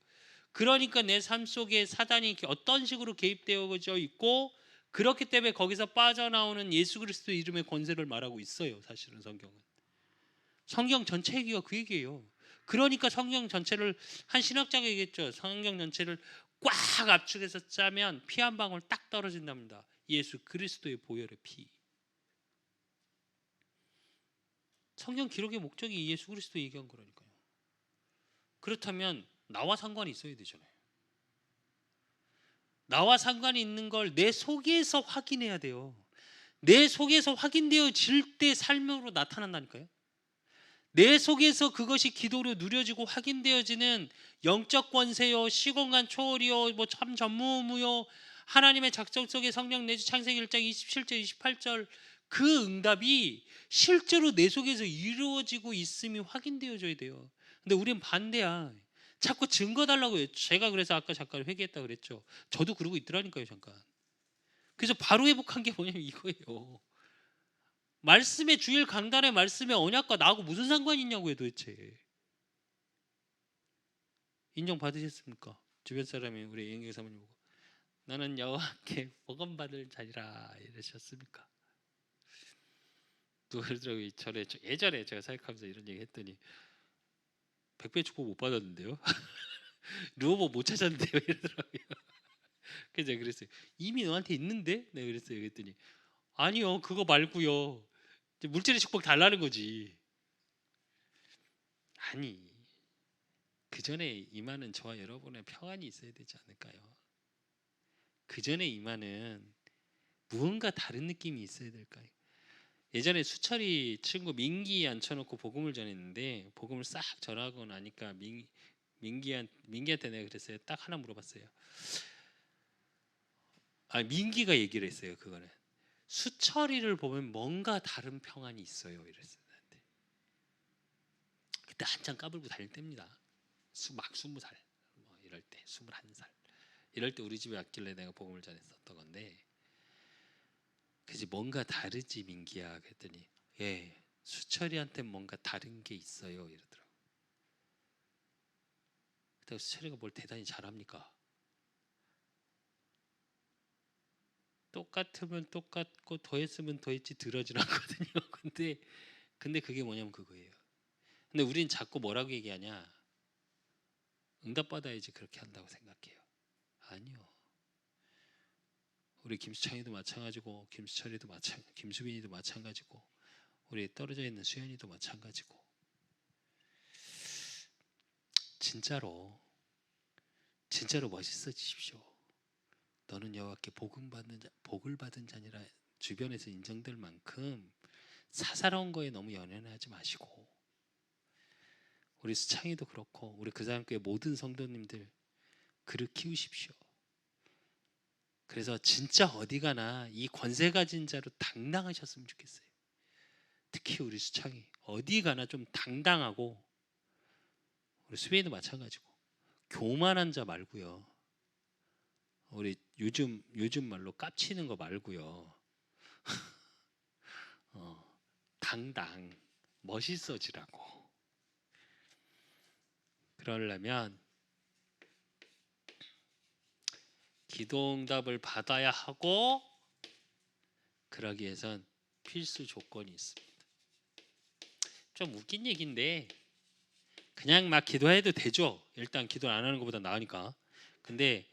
그러니까 내 삶 속에 사단이 어떤 식으로 개입되어져 있고 그렇기 때문에 거기서 빠져나오는 예수 그리스도 이름의 권세를 말하고 있어요. 사실은 성경 전체 얘기가 그 얘기예요. 그러니까 성경 전체를 한 신학자가 얘기했죠. 성경 전체를 꽉 압축해서 짜면 피 한 방울 딱 떨어진답니다. 예수 그리스도의 보혈의 피. 성경 기록의 목적이 예수 그리스도 얘기한 거라니까요. 그렇다면 나와 상관이 있어야 되잖아요. 나와 상관이 있는 걸 내 속에서 확인해야 돼요. 내 속에서 확인되어질 때 삶으로 나타난다니까요. 내 속에서 그것이 기도로 누려지고 확인되어지는 영적 권세요, 시공간 초월이요, 뭐 참 전무후무요, 하나님의 작정 속에 성령 내주 창세기 1장 27절 28절 그 응답이 실제로 내 속에서 이루어지고 있음이 확인되어져야 돼요. 근데 우리는 반대야. 자꾸 증거 달라고 해요. 제가 그래서 아까 잠깐 회개했다 그랬죠. 저도 그러고 있더라니까요. 잠깐. 그래서 바로 회복한 게 뭐냐면 이거예요. 말씀의 주일 강단의 말씀의 언약과 나하고 무슨 상관이 있냐고요 도대체. 인정 받으셨습니까? 주변 사람이 우리 이은경 사모님 보고 나는 여호와께 복음 받을 자리라 이러셨습니까? 또 그러더라고요. 예전에 제가 사역하면서 이런 얘기 했더니 100배 축복 못 받았는데요. 루어버 못 찾았는데요 이러더라고요. 그래서 제가 그랬어요. 이미 너한테 있는데? 내가 그랬어요. 그랬더니 아니요 그거 말고요. 물질의 축복 달라는 거지. 아니 그 전에 임하는 저와 여러분의 평안이 있어야 되지 않을까요? 그 전에 임하는 무언가 다른 느낌이 있어야 될까요? 예전에 수철이 친구 민기 앉혀놓고 복음을 전했는데 복음을 싹 전하고 나니까 민기한테 내가 그랬어요. 딱 하나 물어봤어요. 민기가 얘기를 했어요. 그거는 수철이를 보면 뭔가 다른 평안이 있어요. 이랬어요. 나한테. 그때 한참 까불고 다닐 때입니다. 막 20살 뭐 이럴 때 21살 이럴 때 우리 집에 왔길래 내가 복음을 전했었던 건데 그지 뭔가 다르지 민기야 그랬더니 예 수철이한테 뭔가 다른 게 있어요 이러더라고. 그때 수철이가 뭘 대단히 잘합니까? 똑같으면 똑같고 더했으면 더했지 들어진 않거든요. 근데 그게 뭐냐면 그거예요. 근데 우린 자꾸 뭐라고 얘기하냐? 응답받아야지 그렇게 한다고 생각해요. 아니요. 우리 김수창이도 마찬가지고 김수철이도 김수빈이도 마찬가지고 우리 떨어져 있는 수현이도 마찬가지고 진짜로 멋있어지십시오. 너는 여호와께 복을 받은 자니라 주변에서 인정될 만큼 사사로운 거에 너무 연연하지 마시고 우리 수창이도 그렇고 우리 그 사람교회 모든 성도님들 그릇 키우십시오. 그래서 진짜 어디 가나 이 권세 가진 자로 당당하셨으면 좋겠어요. 특히 우리 수창이 어디 가나 좀 당당하고 우리 수빈이도 마찬가지고 교만한 자 말고요. 우리 요즘 말로 깝치는 거 말고요. 당당 멋있어지라고. 그러려면 기도응답을 받아야 하고 그러기 위해선 필수 조건이 있습니다. 좀 웃긴 얘기인데 그냥 막 기도해도 되죠. 일단 기도 안 하는 것보다 나으니까. 근데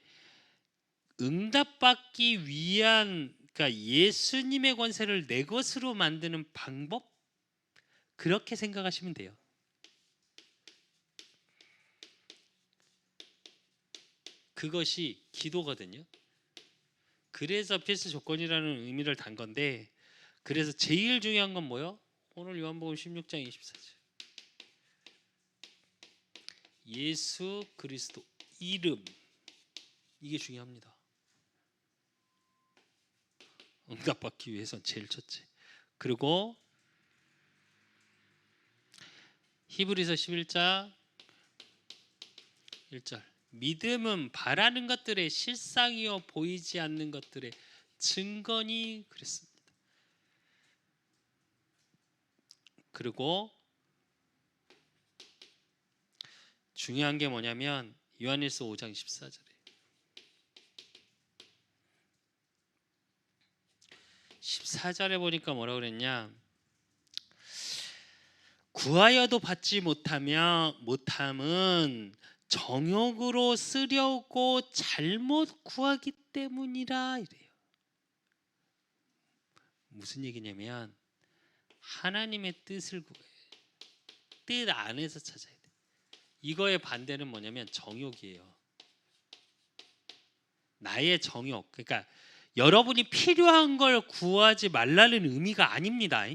응답받기 위한 그러니까 예수님의 권세를 내 것으로 만드는 방법 그렇게 생각하시면 돼요. 그것이 기도거든요. 그래서 필수 조건이라는 의미를 단 건데 그래서 제일 중요한 건 뭐요? 오늘 요한복음 16장 24절 예수 그리스도 이름 이게 중요합니다. 응답받기 위해선 제일 첫째. 그리고 히브리서 11장 1절 믿음은 바라는 것들의 실상이요 보이지 않는 것들의 증거니 그랬습니다. 그리고 중요한 게 뭐냐면 요한일서 5장 14절에 14절에 보니까 뭐라고 그랬냐? 구하여도 받지 못함은 정욕으로 쓰려고 잘못 구하기 때문이라 이래요. 무슨 얘기냐면 하나님의 뜻을 구해요. 뜻 안에서 찾아야 돼. 이거의 반대는 뭐냐면 정욕이에요. 나의 정욕. 그러니까 여러분이 필요한 걸 구하지 말라는 의미가 아닙니다.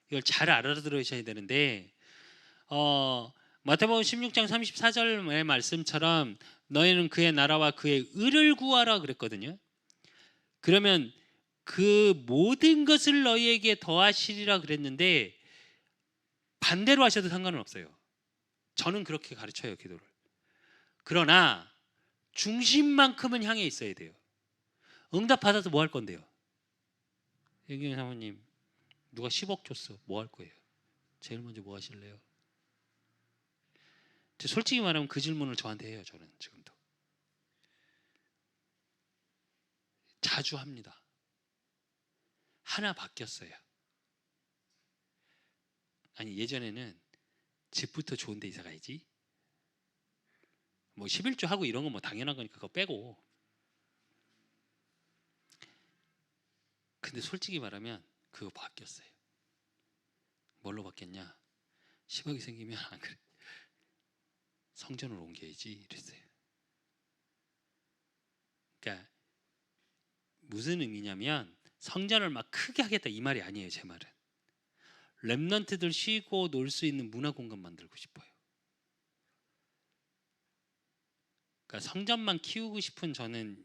이걸 잘 알아들으셔야 되는데 마태복음 16장 34절의 말씀처럼 너희는 그의 나라와 그의 의를 구하라 그랬거든요. 그러면 그 모든 것을 너희에게 더하시리라 그랬는데 반대로 하셔도 상관은 없어요. 저는 그렇게 가르쳐요 기도를. 그러나 중심만큼은 향해 있어야 돼요. 응답 받아서 뭐 할 건데요? 영경 사모님 누가 10억 줬어. 뭐 할 거예요? 제일 먼저 뭐 하실래요? 솔직히 말하면 그 질문을 저한테 해요. 저는 지금도 자주 합니다. 하나 바뀌었어요. 아니 예전에는 집부터 좋은 데 이사 가야지. 뭐 11조 하고 이런 건 뭐 당연한 거니까 그거 빼고. 근데 솔직히 말하면 그거 바뀌었어요. 뭘로 바뀌었냐? 10억이 생기면 안 그래. 성전으로 옮겨야지 이랬어요. 그러니까 무슨 의미냐면 성전을 막 크게 하겠다 이 말이 아니에요. 제 말은 렘넌트들 쉬고 놀 수 있는 문화 공간 만들고 싶어요. 그러니까 성전만 키우고 싶은 저는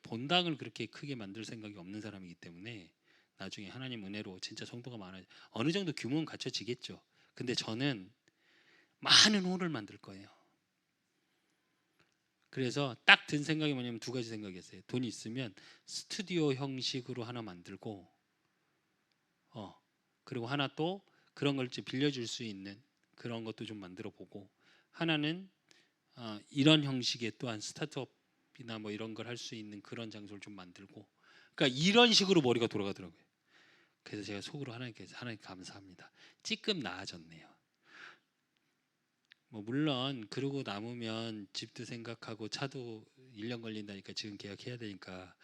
본당을 그렇게 크게 만들 생각이 없는 사람이기 때문에 나중에 하나님 은혜로 진짜 성도가 많아 어느 정도 규모는 갖춰지겠죠. 근데 저는 많은 홀을 만들 거예요. 그래서 딱 든 생각이 뭐냐면 두 가지 생각이었어요. 돈이 있으면 스튜디오 형식으로 하나 만들고 그리고 하나 또 그런 걸 빌려줄 수 있는 그런 것도 좀 만들어 보고 하나는 이런 형식의 또한 스타트업이나 뭐 이런 걸 할 수 있는 그런 장소를 좀 만들고 그러니까 이런 식으로 머리가 돌아가더라고요. 그래서 제가 속으로 하나님께서 하나님 감사합니다. 찌끔 나아졌네요. 뭐 물론 그러고 남으면 집도 생각하고 차도 1년 걸린다니까 지금 계약해야 되니까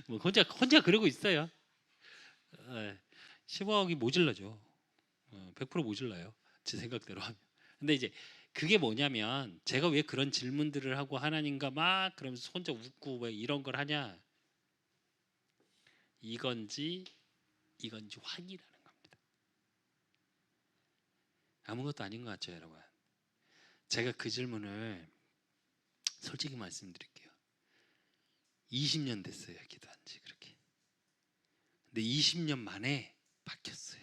뭐 혼자 그러고 있어요. 15억이 모질라죠. 100% 모질라요. 제 생각대로 하면. 근데 이제 그게 뭐냐면 제가 왜 그런 질문들을 하고 하나님과 막 그러면서 혼자 웃고 왜 이런 걸 하냐? 이건지 확인하는 겁니다. 아무것도 아닌 것 같죠, 여러분. 제가 그 질문을 솔직히 말씀드릴게요. 20년 됐어요, 기도한 지 그렇게. 근데 20년 만에 바뀌었어요.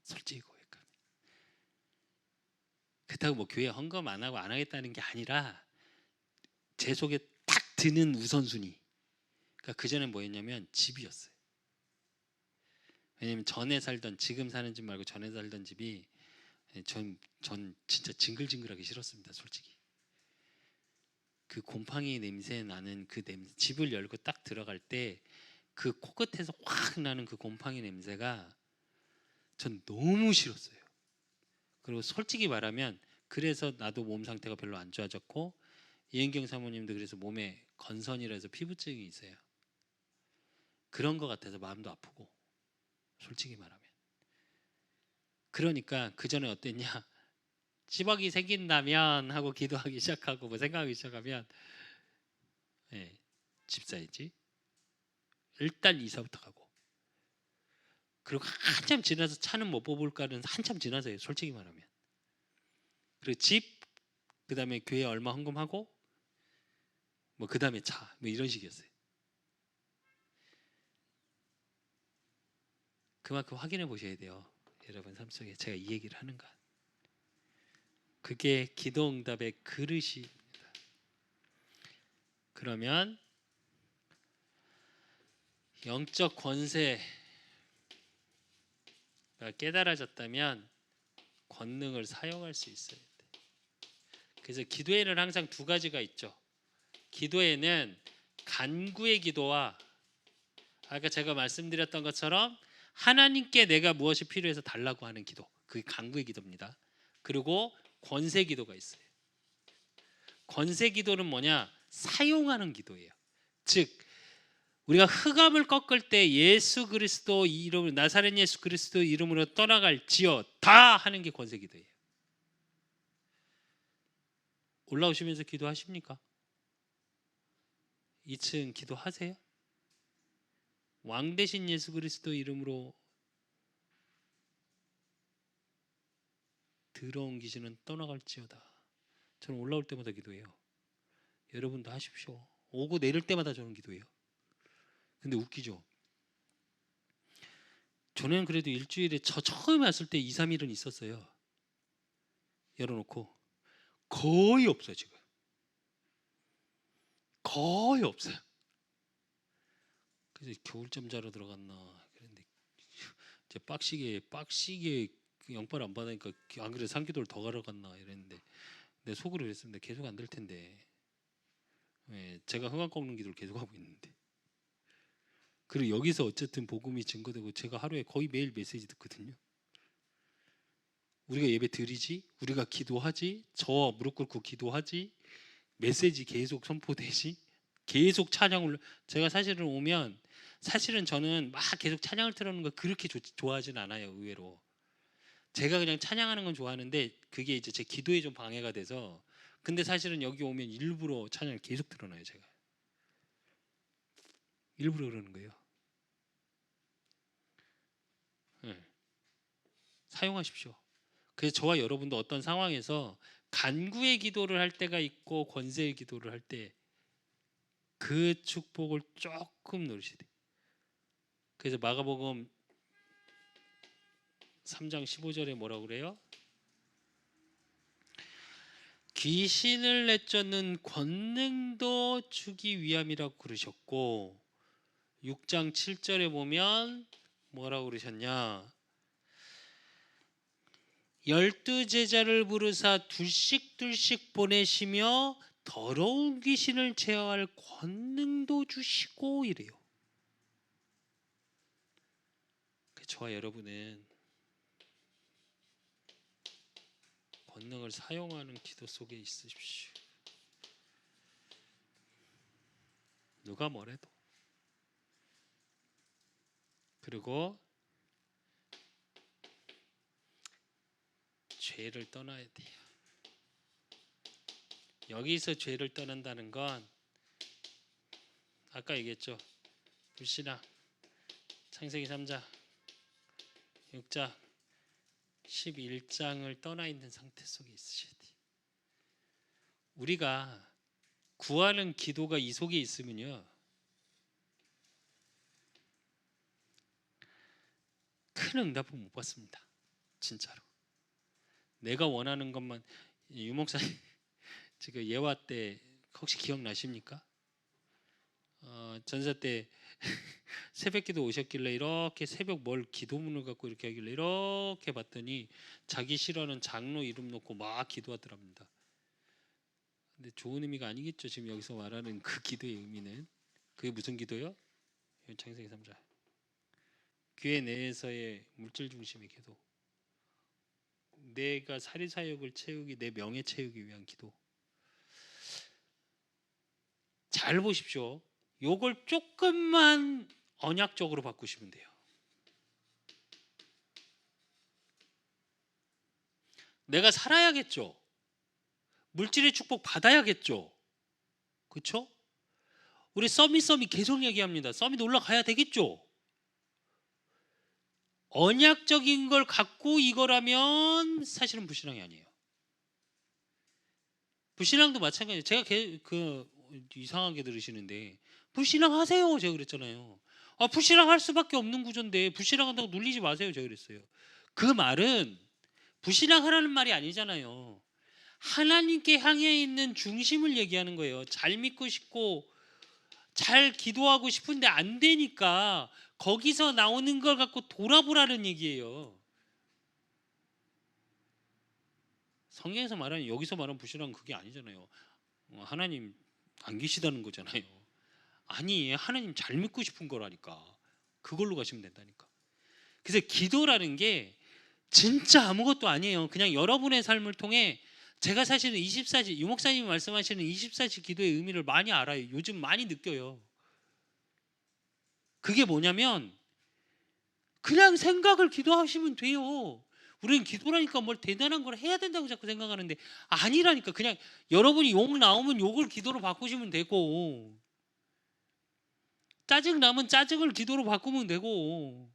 솔직히 고백하면. 그렇다고 뭐 교회 헌금 안 하고 안 하겠다는 게 아니라 제 속에 딱 드는 우선순위. 그러니까 그 전에 뭐였냐면 집이었어요. 왜냐면 전에 살던 지금 사는 집 말고 전에 살던 집이 전 진짜 징글징글하기 싫었습니다. 솔직히. 그 곰팡이 냄새 나는 그 냄새 집을 열고 딱 들어갈 때 그 코끝에서 확 나는 그 곰팡이 냄새가 전 너무 싫었어요. 그리고 솔직히 말하면 그래서 나도 몸 상태가 별로 안 좋아졌고 이은경 사모님도 그래서 몸에 건선이라서 피부증이 있어요. 그런 것 같아서 마음도 아프고 솔직히 말하면 그러니까 그 전에 어땠냐 10억이 생긴다면 하고 기도하기 시작하고 뭐 생각하기 시작하면 집 사야지 일단 이사부터 가고 그리고 한참 지나서 차는 못 뽑을까는 한참 지나서요 솔직히 말하면 그리고 집 그다음에 교회 얼마 헌금하고 뭐 그다음에 차 뭐 이런 식이었어요. 그만큼 확인해 보셔야 돼요 여러분 삶 속에 제가 이 얘기를 하는가 그게 기도 응답의 그릇입니다. 그러면 영적 권세가 깨달아졌다면 권능을 사용할 수 있어야 돼. 그래서 기도에는 항상 두 가지가 있죠. 기도에는 간구의 기도와 아까 제가 말씀드렸던 것처럼 하나님께 내가 무엇이 필요해서 달라고 하는 기도 그게 간구의 기도입니다. 그리고 권세 기도가 있어요. 권세 기도는 뭐냐? 사용하는 기도예요. 즉 우리가 흑암을 꺾을 때 예수 그리스도 이름 나사렛 예수 그리스도 이름으로 떠나갈지어 다 하는 게 권세 기도예요. 올라오시면서 기도하십니까? 2층 기도하세요? 왕 대신 예수 그리스도 이름으로 들어온 귀신은 떠나갈지어다. 저는 올라올 때마다 기도해요. 여러분도 하십시오. 오고 내릴 때마다 저는 기도해요. 근데 웃기죠. 저는 그래도 일주일에 저 처음에 왔을 때 2, 3일은 있었어요. 열어놓고 거의 없어요 지금. 거의 없어요. 그래서 겨울잠 자러 들어갔나 그랬는데 이제 빡시게 영빨 안 받으니까 안 그래도 상기도를 더 가러 갔나 이랬는데 내 속으로 그랬습니다. 계속 안 될 텐데. 예, 제가 흥황 꺾는 기도를 계속 하고 있는데. 그리고 여기서 어쨌든 복음이 증거되고 제가 하루에 거의 매일 메시지 듣거든요. 우리가 예배 드리지, 우리가 기도하지, 저 무릎 꿇고 기도하지, 메시지 계속 선포되지, 계속 찬양을 제가 사실은 오면 사실은 저는 막 계속 찬양을 틀어놓는 거 그렇게 좋아하진 않아요. 의외로 제가 그냥 찬양하는 건 좋아하는데 그게 이제 제 기도에 좀 방해가 돼서 근데 사실은 여기 오면 일부러 찬양을 계속 틀어놔요. 제가 일부러 그러는 거예요. 네. 사용하십시오. 그래서 저와 여러분도 어떤 상황에서 간구의 기도를 할 때가 있고 권세의 기도를 할 때 그 축복을 조금 누리셔야 돼요. 그래서 마가복음 3장 15절에 뭐라고 그래요? 귀신을 내쫓는 권능도 주기 위함이라고 그러셨고 6장 7절에 보면 뭐라고 그러셨냐? 12제자를 부르사 둘씩 보내시며 더러운 귀신을 제어할 권능도 주시고 이래요. 저와 여러분은 권능을 사용하는 기도 속에 있으십시오. 누가 뭐래도. 그리고 죄를 떠나야 돼요. 여기서 죄를 떠난다는 건 아까 얘기했죠. 불신앙, 창세기 3장, 6장, 11장을 떠나 있는 상태 속에 있으셔야 돼요. 우리가 구하는 기도가 이 속에 있으면요. 큰 응답은 못 받습니다. 진짜로. 내가 원하는 것만 유목사님 지금 예화 때 혹시 기억나십니까? 전사 때 새벽기도 오셨길래 이렇게 새벽 뭘 기도문을 갖고 이렇게 하길래 이렇게 봤더니 자기 싫어하는 장로 이름 놓고 막 기도하더랍니다. 근데 좋은 의미가 아니겠죠. 지금 여기서 말하는 그 기도의 의미는 그게 무슨 기도요? 창세기 3장 교회 내에서의 물질 중심의 기도. 내가 사리사욕을 채우기 내 명예 채우기 위한 기도. 잘 보십시오. 요걸 조금만 언약적으로 바꾸시면 돼요. 내가 살아야겠죠. 물질의 축복 받아야겠죠. 그렇죠? 우리 썸이 계속 얘기합니다. 썸이 올라가야 되겠죠. 언약적인 걸 갖고 이거라면 사실은 불신앙이 아니에요. 불신앙도 마찬가지예요. 제가 이상하게 들으시는데 불신앙 하세요. 제가 그랬잖아요. 불신앙 할 수밖에 없는 구조인데 불신앙한다고 눌리지 마세요. 제가 그랬어요. 그 말은 불신앙하라는 말이 아니잖아요. 하나님께 향해 있는 중심을 얘기하는 거예요. 잘 믿고 싶고 잘 기도하고 싶은데 안 되니까 거기서 나오는 걸 갖고 돌아보라는 얘기예요. 성경에서 말하는 여기서 말하는 불신앙은 그게 아니잖아요. 하나님 안 계시다는 거잖아요. 아니 하나님 잘 믿고 싶은 거라니까. 그걸로 가시면 된다니까. 그래서 기도라는 게 진짜 아무것도 아니에요. 그냥 여러분의 삶을 통해 제가 사실은 24시 유목사님이 말씀하시는 24시 기도의 의미를 많이 알아요. 요즘 많이 느껴요. 그게 뭐냐면 그냥 생각을 기도하시면 돼요. 우리는 기도라니까 뭘 대단한 걸 해야 된다고 자꾸 생각하는데 아니라니까. 그냥 여러분이 욕 나오면 욕을 기도로 바꾸시면 되고 짜증 나면 짜증을 기도로 바꾸면 되고.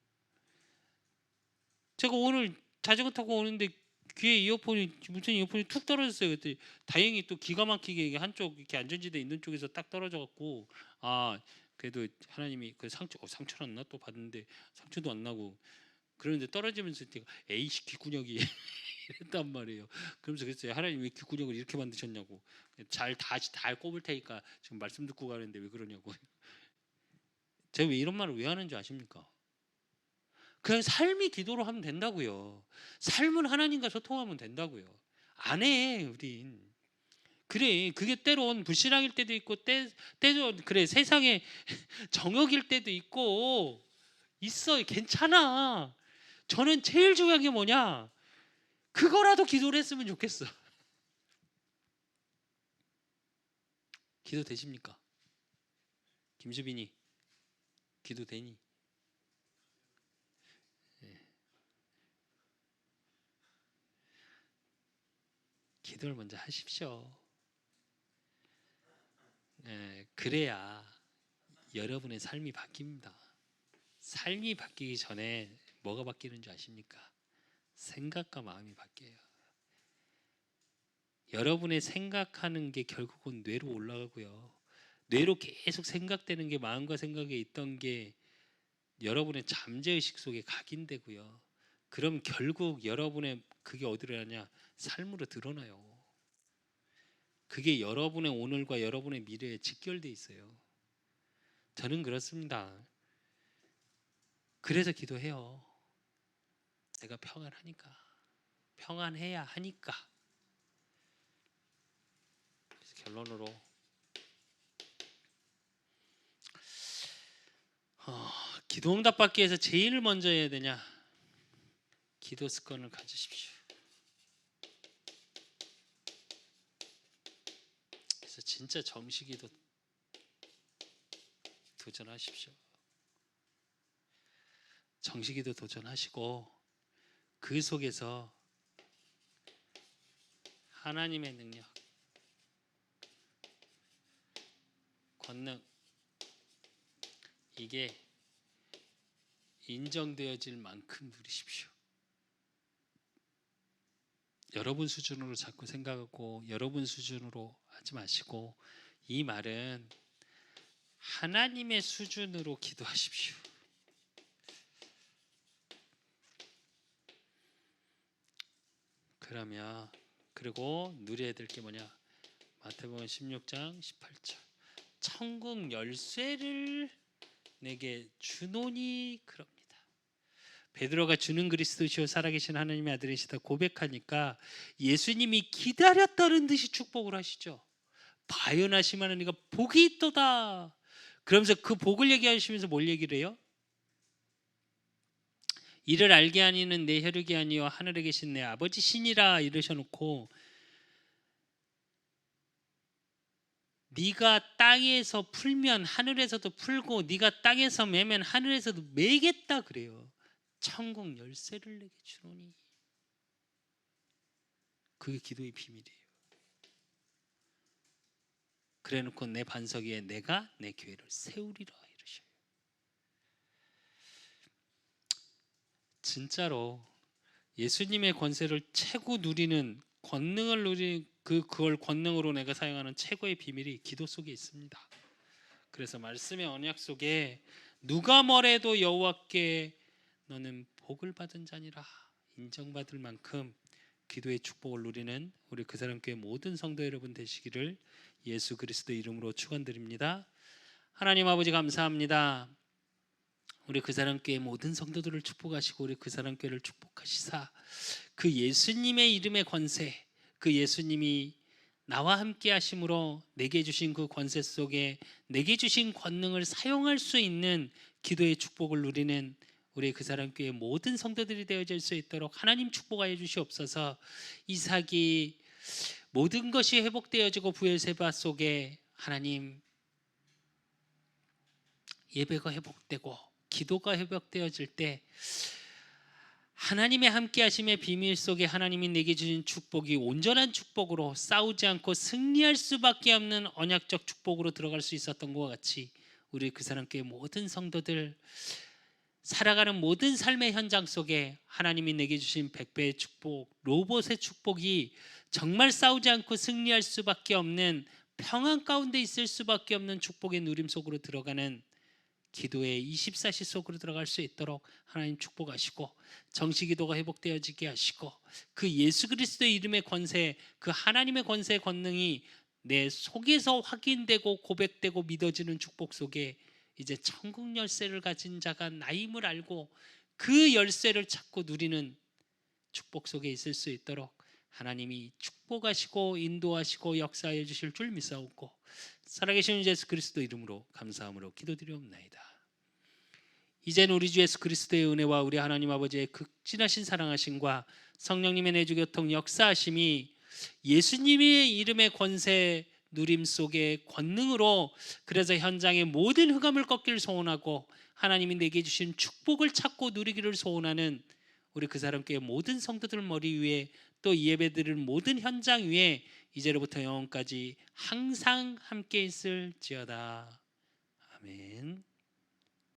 제가 오늘 자전거 타고 오는데 귀에 이어폰이 무슨 이어폰이 툭 떨어졌어요. 그때 다행히 또 기가 막히게 한쪽 이렇게 안전지대 있는 쪽에서 딱 떨어져 갖고 그래도 하나님이 그 상처 났나 또 봤는데 상처도 안 나고 그런데 떨어지면서 제가 에이씨 귓구녕이 이랬단 말이에요. 그러면서 그랬어요. 하나님 왜 귓구녕을 이렇게 만드셨냐고. 다시 꼽을 테니까 지금 말씀 듣고 가는데 왜 그러냐고. 제가 왜 이런 말을 왜 하는 줄 아십니까? 그냥 삶이 기도로 하면 된다고요. 삶은 하나님과 소통하면 된다고요. 안 해, 우린. 그래, 그게 때론 불신앙일 때도 있고 때로 그래 세상에 정욕일 때도 있고 있어. 괜찮아. 저는 제일 중요한 게 뭐냐? 그거라도 기도를 했으면 좋겠어. 기도 되십니까? 김수빈이 기도 되니? 기도를 먼저 하십시오. 그래야 여러분의 삶이 바뀝니다. 삶이 바뀌기 전에 뭐가 바뀌는 줄 아십니까? 생각과 마음이 바뀌어요. 여러분의 생각하는 게 결국은 뇌로 올라가고요. 뇌로 계속 생각되는 게 마음과 생각에 있던 게 여러분의 잠재의식 속에 각인되고요. 그럼 결국 여러분의 그게 어디로 가냐? 삶으로 드러나요. 그게 여러분의 오늘과 여러분의 미래에 직결돼 있어요. 저는 그렇습니다. 그래서 기도해요. 내가 평안하니까. 평안해야 하니까. 그래서 결론으로 기도 응답 받기 위해서 제일 먼저 해야 되냐? 기도 습관을 가지십시오. 그래서 진짜 정식기도 도전하십시오. 정식기도 도전하시고 그 속에서 하나님의 능력, 권능 이게 인정되어질 만큼 누리십시오. 여러분 수준으로 자꾸 생각하고 여러분 수준으로 하지 마시고 이 말은 하나님의 수준으로 기도하십시오. 그러면 그리고 누려야 될 게 뭐냐? 마태복음 16장 18절 천국 열쇠를 내게 주노니 그럽니다. 베드로가 주는 그리스도시요 살아계신 하나님의 아들이시다 고백하니까 예수님이 기다렸다는 듯이 축복을 하시죠. 바요나시마는 네가 복이 있도다. 그러면서 그 복을 얘기하시면서 뭘 얘기를 해요? 이를 알게 하니는 내 혈육이 아니요 하늘에 계신 내 아버지 신이라 이러셔놓고 네가 땅에서 풀면 하늘에서도 풀고 네가 땅에서 매면 하늘에서도 매겠다 그래요. 천국 열쇠를 내게 주노니 그게 기도의 비밀이에요. 그래놓고 내 반석 위에 내가 내 교회를 세우리라 이러셔요. 진짜로 예수님의 권세를 최고 누리는 권능을 누리는 그걸 권능으로 내가 사용하는 최고의 비밀이 기도 속에 있습니다. 그래서 말씀의 언약 속에 누가 뭐래도 여호와께 너는 복을 받은 자니라 인정받을 만큼 기도의 축복을 누리는 우리 그 사람 교회 모든 성도 여러분 되시기를 예수 그리스도 이름으로 축원드립니다. 하나님 아버지 감사합니다. 우리 그 사람 교회 모든 성도들을 축복하시고 우리 그 사람 교회를 축복하시사 그 예수님의 이름의 권세 그 예수님이 나와 함께 하심으로 내게 주신 그 권세 속에 내게 주신 권능을 사용할 수 있는 기도의 축복을 누리는 우리 그 사람 교회 모든 성도들이 되어질 수 있도록 하나님 축복하여 주시옵소서. 이삭이 모든 것이 회복되어지고 부엘세바 속에 하나님 예배가 회복되고 기도가 회복되어질 때 하나님의 함께 하심의 비밀 속에 하나님이 내게 주신 축복이 온전한 축복으로 싸우지 않고 승리할 수밖에 없는 언약적 축복으로 들어갈 수 있었던 것과 같이 우리 그 사람 교회 모든 성도들 살아가는 모든 삶의 현장 속에 하나님이 내게 주신 100배의 축복 로봇의 축복이 정말 싸우지 않고 승리할 수밖에 없는 평안 가운데 있을 수밖에 없는 축복의 누림 속으로 들어가는 기도의 24시 속으로 들어갈 수 있도록 하나님 축복하시고 정시기도가 회복되어지게 하시고 그 예수 그리스도의 이름의 권세 그 하나님의 권세의 권능이 내 속에서 확인되고 고백되고 믿어지는 축복 속에 이제 천국 열쇠를 가진 자가 나임을 알고 그 열쇠를 찾고 누리는 축복 속에 있을 수 있도록 하나님이 축복하시고 인도하시고 역사해 주실 줄 믿사옵고 살아계신 예수 그리스도 이름으로 감사함으로 기도드리옵나이다. 이제는 우리 주 예수 그리스도의 은혜와 우리 하나님 아버지의 극진하신 사랑하심과 성령님의 내주 교통 역사하심이 예수님의 이름의 권세 누림 속의 권능으로 그래서 현장의 모든 흑암을 꺾기를 소원하고 하나님이 내게 주신 축복을 찾고 누리기를 소원하는 우리 그 사람께 모든 성도들 머리 위에 또 예배드릴 모든 현장 위에 이제로부터 영원까지 항상 함께 있을지어다. 아멘.